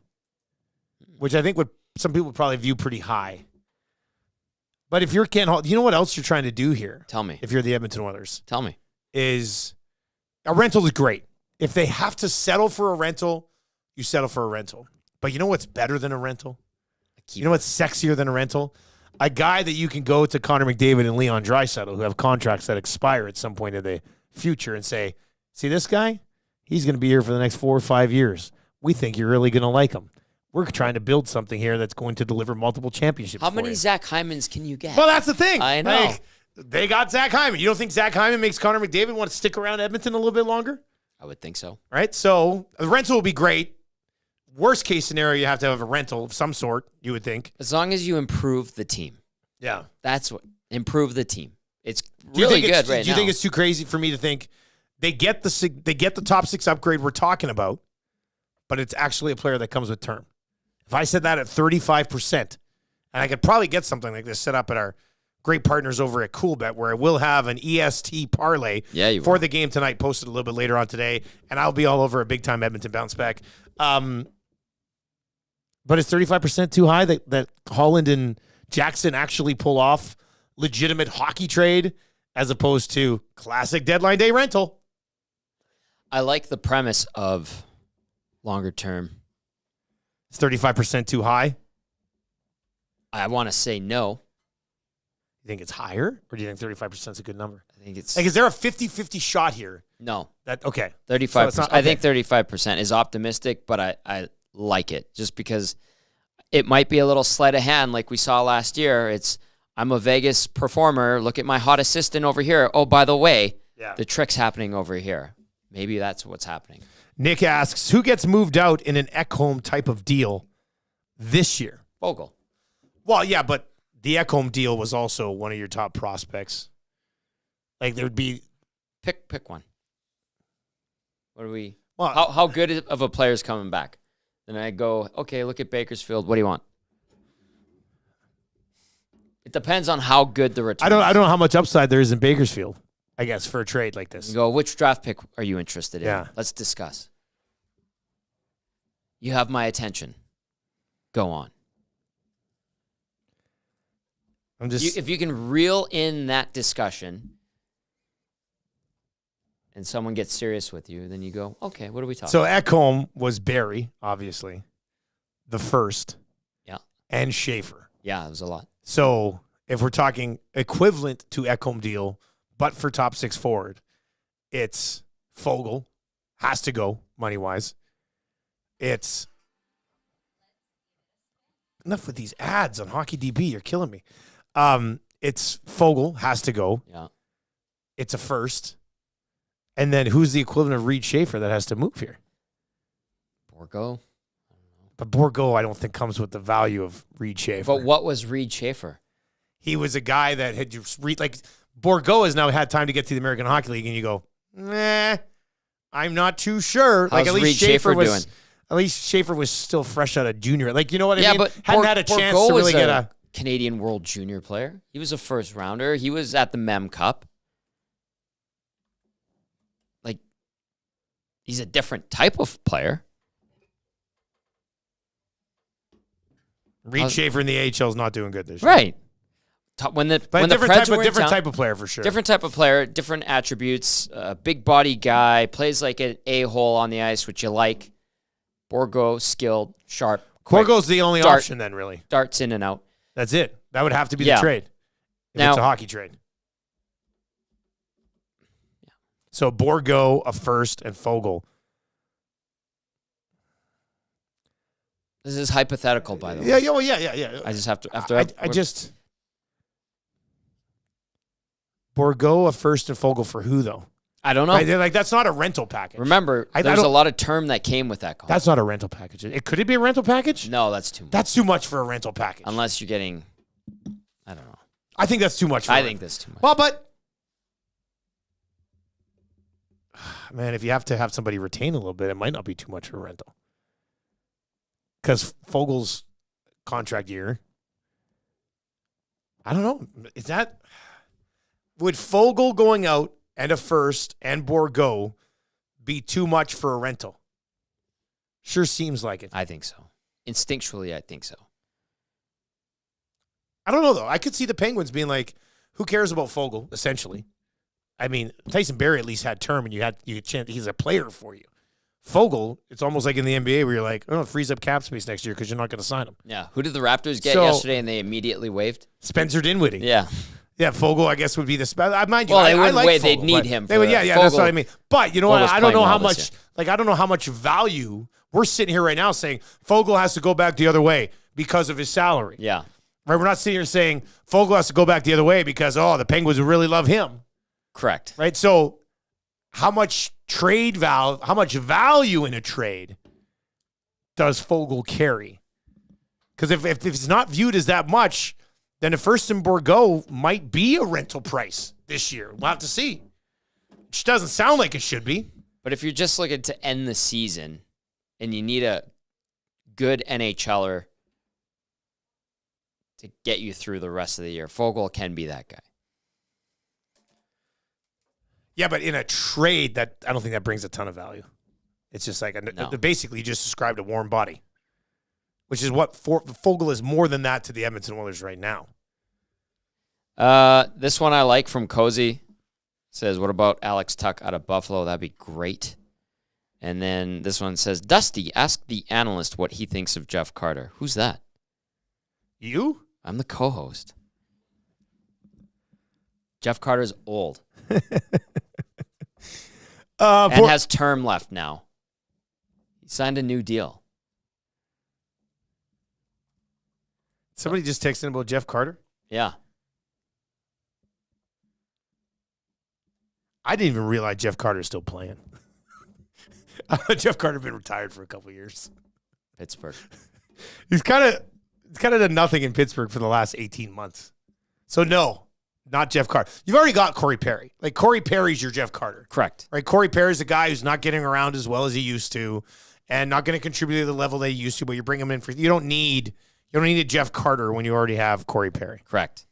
which I think some people would probably view pretty high. But if you're Ken Hall, you know what else you're trying to do here? Tell me. If you're the Edmonton Oilers. Tell me. Is a rental is great. If they have to settle for a rental, you settle for a rental. But you know what's better than a rental? You know what's sexier than a rental? A guy that you can go to Connor McDavid and Leon Draisaitl, who have contracts that expire at some point in the future, and say, see this guy? He's going to be here for the next 4 or 5 years. We think you're really going to like him. We're trying to build something here that's going to deliver multiple championships. How many Zach Hymans can you get? Well, that's the thing. I know. Like, they got Zach Hyman. You don't think Zach Hyman makes Connor McDavid want to stick around Edmonton a little bit longer? I would think so. Right? So the rental will be great. Worst case scenario, you have to have a rental of some sort, you would think. As long as you improve the team. Yeah. That's what. Improve the team. It's really good right now. Do you think it's too crazy for me to think they get the top 6 upgrade we're talking about, but it's actually a player that comes with term? If I said that at 35%, and I could probably get something like this set up at our great partners over at CoolBet, where I will have an EST parlay for the game tonight, posted a little bit later on today, and I'll be all over a big-time Edmonton bounce back. But is 35% too high that Holland and Jackson actually pull off legitimate hockey trade as opposed to classic deadline day rental? I like the premise of longer term. Is 35% too high? I want to say no. You think it's higher, or do you think 35% is a good number? I think it's... Like, is there a 50-50 shot here? No. Okay. 35%. So I think 35% is optimistic, but I like it just because it might be a little sleight of hand like we saw last year. I'm a Vegas performer. Look at my hot assistant over here. Oh, by the way, the trick's happening over here. Maybe that's what's happening. Nick asks, who gets moved out in an Ekholm type of deal this year? Vogel. Well, yeah, but the Ekholm deal was also one of your top prospects. Like, there would be... Pick one. What do we... Well, how good of a player is coming back? Then I go, okay, look at Bakersfield. What do you want? It depends on how good the return I don't know how much upside there is in Bakersfield, I guess, for a trade like this. You go, which draft pick are you interested in? Yeah. Let's discuss. You have my attention. Go on. If you can reel in that discussion and someone gets serious with you, then you go, okay, what are we talking So about? Ekholm was Barry, obviously, the first. Yeah. And Schaefer. Yeah, it was a lot. So if we're talking equivalent to Ekholm deal, but for top 6 forward, it's Fogle, has to go, money-wise. It's enough with these ads on Hockey DB. You're killing me. It's Fogle, has to go. Yeah. It's a first. And then who's the equivalent of Reed Schaefer that has to move here? Borgo. But Borgo, I don't think, comes with the value of Reed Schaefer. But what was Reed Schaefer? He was a guy that had just Borgo has now had time to get to the American Hockey League, and you go, I'm not too sure. How's at least Reed Schaefer doing? At least Schaefer was still fresh out of junior. You know what I Yeah, mean? but hadn't had a chance to really get a Canadian World Junior player. He was a first rounder. He was at the Mem Cup. He's a different type of player. Reed Schaefer in the AHL is not doing good this year. Right. When the different type of player for sure. Different type of player, different attributes. Big body guy, plays like an a-hole on the ice, which you like. Borgo, skilled, sharp. Borgo's the only option then, really. Darts in and out. That's it. That would have to be the trade. If it's a hockey trade. So Borgo, a first, and Fogle. This is hypothetical, by the way. Yeah. I just have to. Borgo, a first, and Fogle for who, though? I don't know. That's not a rental package. Remember, there's a lot of term that came with that contract. That's not a rental package. Could it be a rental package? No, that's too much. That's too much for a rental package. Unless you're getting, I don't know. I think that's too much for I think that's too much. Well, but man, if you have to have somebody retain a little bit, it might not be too much for a rental. Because Fogle's contract year, I don't know. Would Fogle going out and a first and Borgo be too much for a rental? Sure seems like it. I think so. Instinctually, I think so. I don't know, though. I could see the Penguins being like, who cares about Fogle, essentially? I mean, Tyson Barrie at least had term, and you had chance. He's a player for you. Fogle, it's almost like in the NBA where you're like, oh, it frees up cap space next year because you're not going to sign him. Yeah. Who did the Raptors get yesterday and they immediately waived? Spencer Dinwiddie. Yeah. Yeah, Fogle, I guess, would be the mind you. Well, I wouldn't like wait. Fogle, They'd need him. Fogle, that's what I mean. But you know what? I don't know how much. I don't know how much value we're sitting here right now saying Fogle has to go back the other way because of his salary. Yeah. Right. We're not sitting here saying Fogle has to go back the other way because the Penguins really love him. Correct. Right. So, how much how much value in a trade does Fogle carry? Because if it's not viewed as that much, then a first and Borgo might be a rental price this year. We'll have to see. Which doesn't sound like it should be. But if you're just looking to end the season and you need a good NHLer to get you through the rest of the year, Fogle can be that guy. Yeah, but in a trade, I don't think that brings a ton of value. It's just like basically you just described a warm body, which is what Fogle is more than that to the Edmonton Oilers right now. This one I like from Cozy. Says, what about Alex Tuck out of Buffalo? That'd be great. And then this one says, Dusty, ask the analyst what he thinks of Jeff Carter. Who's that? You? I'm the co-host. Jeff Carter's old. And has term left now. He signed a new deal. Somebody just texted about Jeff Carter? Yeah. I didn't even realize Jeff Carter's still playing. Jeff Carter been retired for a couple of years. Pittsburgh. He's kind of done nothing in Pittsburgh for the last 18 months. So no, not Jeff Carter. You've already got Corey Perry. Like Corey Perry's your Jeff Carter. Correct. Right? Corey Perry's a guy who's not getting around as well as he used to and not going to contribute to the level they used to, but you bring him in you don't need a Jeff Carter when you already have Corey Perry. Correct.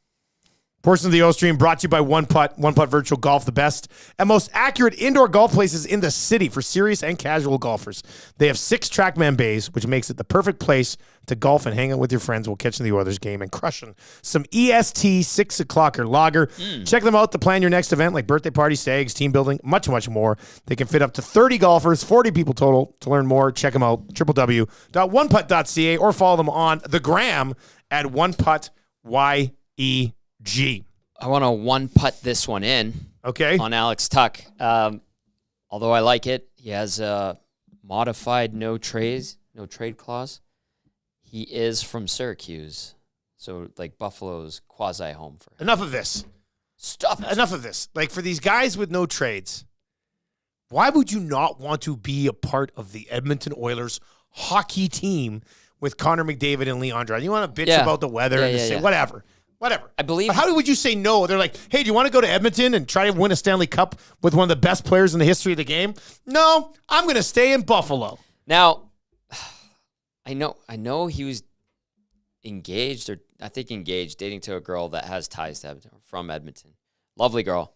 Portion of the Oil Stream brought to you by One Putt Virtual Golf, the best and most accurate indoor golf places in the city for serious and casual golfers. They have 6 TrackMan bays, which makes it the perfect place to golf and hang out with your friends while catching the Oilers game and crushing some EST 6 o'clock or lager. Check them out to plan your next event like birthday party, stags, team building, much, much more. They can fit up to 30 golfers, 40 people total. To learn more, check them out, www.oneputt.ca, or follow them on the gram at OnePuttYEG. I want to one-putt this one in. Okay. On Alex Tuck. Although I like it, he has a modified no trade clause. He is from Syracuse, so like Buffalo's quasi-home for him. Enough of this. Stop it. Enough of this. Like, for these guys with no trades, why would you not want to be a part of the Edmonton Oilers hockey team with Connor McDavid and Leon Draisaitl? You want to bitch about the weather and say whatever. I believe. But how would you say no? They're like, hey, do you want to go to Edmonton and try to win a Stanley Cup with one of the best players in the history of the game? No, I'm going to stay in Buffalo. Now, I know he was engaged, dating to a girl that has ties to Edmonton, from Edmonton. Lovely girl.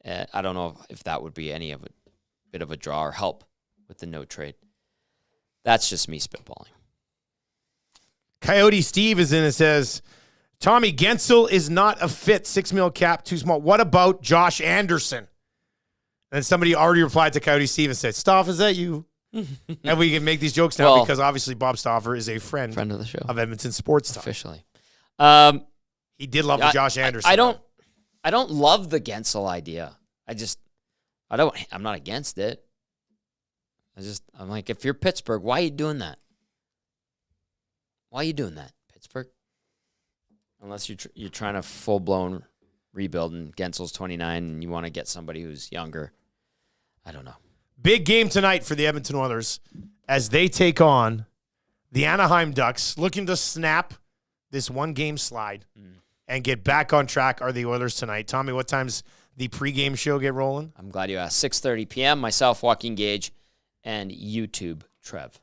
I don't know if that would be any of a bit of a draw or help with the no trade. That's just me spitballing. Coyote Steve is in and says, Tommy, Gensel is not a fit. $6 million cap, too small. What about Josh Anderson? And somebody already replied to Coyote Steve and said, Stoff, is that you? And we can make these jokes now because obviously Bob Stoffer is a friend of the show of Edmonton Sports Talk. Officially. He did love Josh Anderson. I don't love the Gensel idea. I'm not against it. I'm like, if you're Pittsburgh, why are you doing that? Why are you doing that, Pittsburgh? Unless you're trying to full-blown rebuild and Gensel's 29 and you want to get somebody who's younger. I don't know. Big game tonight for the Edmonton Oilers as they take on the Anaheim Ducks, looking to snap this one-game slide and get back on track are the Oilers tonight. Tommy, what time's the pregame show get rolling? I'm glad you asked. 6:30 p.m., myself, Joaquin Gage, and YouTube, Trev.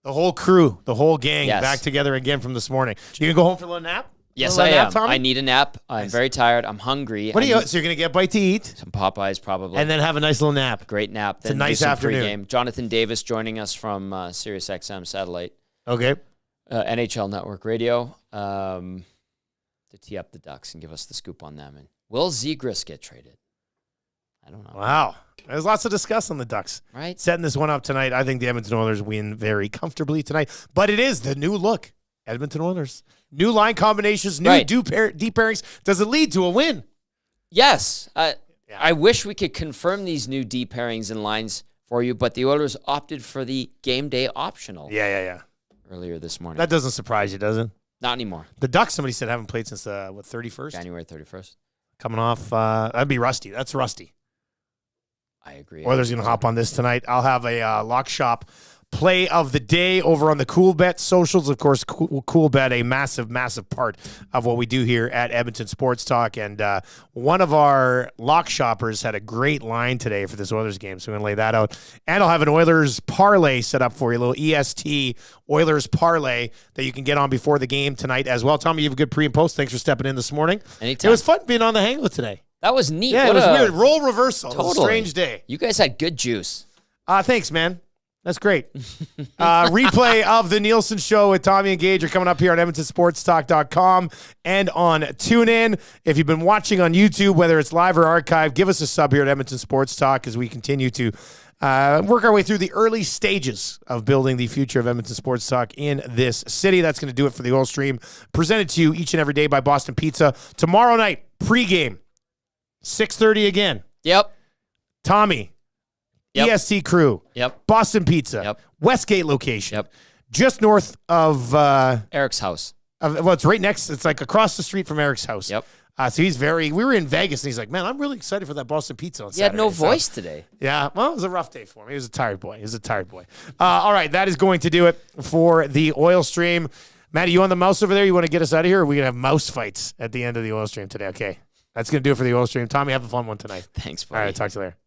The whole crew, the whole gang, yes. Back together again from this morning. You going to go home for a little nap? Yes, I am. I need a nap. I'm very tired. I'm hungry. So you're going to get a bite to eat? Some Popeyes, probably. And then have a nice little nap. Great nap. It's a nice afternoon. Pregame. Jonathan Davis joining us from SiriusXM Satellite. Okay. NHL Network Radio to tee up the Ducks and give us the scoop on them. And will Zegras get traded? I don't know. Wow. There's lots to discuss on the Ducks. Right. Setting this one up tonight. I think the Edmonton Oilers win very comfortably tonight. But it is the new look. Edmonton Oilers. New line combinations, new deep pairings. Does it lead to a win? Yes. I wish we could confirm these new deep pairings and lines for you, but the Oilers opted for the game day optional. Yeah. Earlier this morning. That doesn't surprise you, does it? Not anymore. The Ducks, somebody said, haven't played since, 31st? January 31st. Coming off, that'd be rusty. That's rusty. I agree. Oilers going to hop on this tonight. I'll have a Lock Shop play of the day over on the Cool Bet socials. Of course, Cool Bet, a massive, massive part of what we do here at Edmonton Sports Talk. And one of our lock shoppers had a great line today for this Oilers game, so we're going to lay that out. And I'll have an Oilers parlay set up for you, a little EST Oilers parlay that you can get on before the game tonight as well. Tommy, you have a good pre and post. Thanks for stepping in this morning. Anytime. It was fun being on the Hangout today. That was neat. Yeah, it was weird. Role reversal. Totally. It was a strange day. You guys had good juice. Thanks, man. That's great. Replay of the Nielsen Show with Tommy and Gage are coming up here on EdmontonSportsTalk.com and on TuneIn. If you've been watching on YouTube, whether it's live or archive, give us a sub here at Edmonton Sports Talk as we continue to work our way through the early stages of building the future of Edmonton Sports Talk in this city. That's going to do it for the Oil Stream, presented to you each and every day by Boston Pizza. Tomorrow night, pregame, 6:30 again. Yep. Tommy. Yep. EST crew. Yep. Boston Pizza. Yep. Westgate location. Yep. Just north of Eric's house. Well, it's right next. It's like across the street from Eric's house. Yep. So we were in Vegas, and he's like, man, I'm really excited for that Boston Pizza on Saturday. He had no voice today. Yeah, well, it was a rough day for him. He was a tired boy. All right, that is going to do it for the Oil Stream. Matt, you on the mouse over there? You want to get us out of here, or are we going to have mouse fights at the end of the Oil Stream today? Okay, that's going to do it for the Oil Stream. Tommy, have a fun one tonight. Thanks, buddy. All right, talk to you later.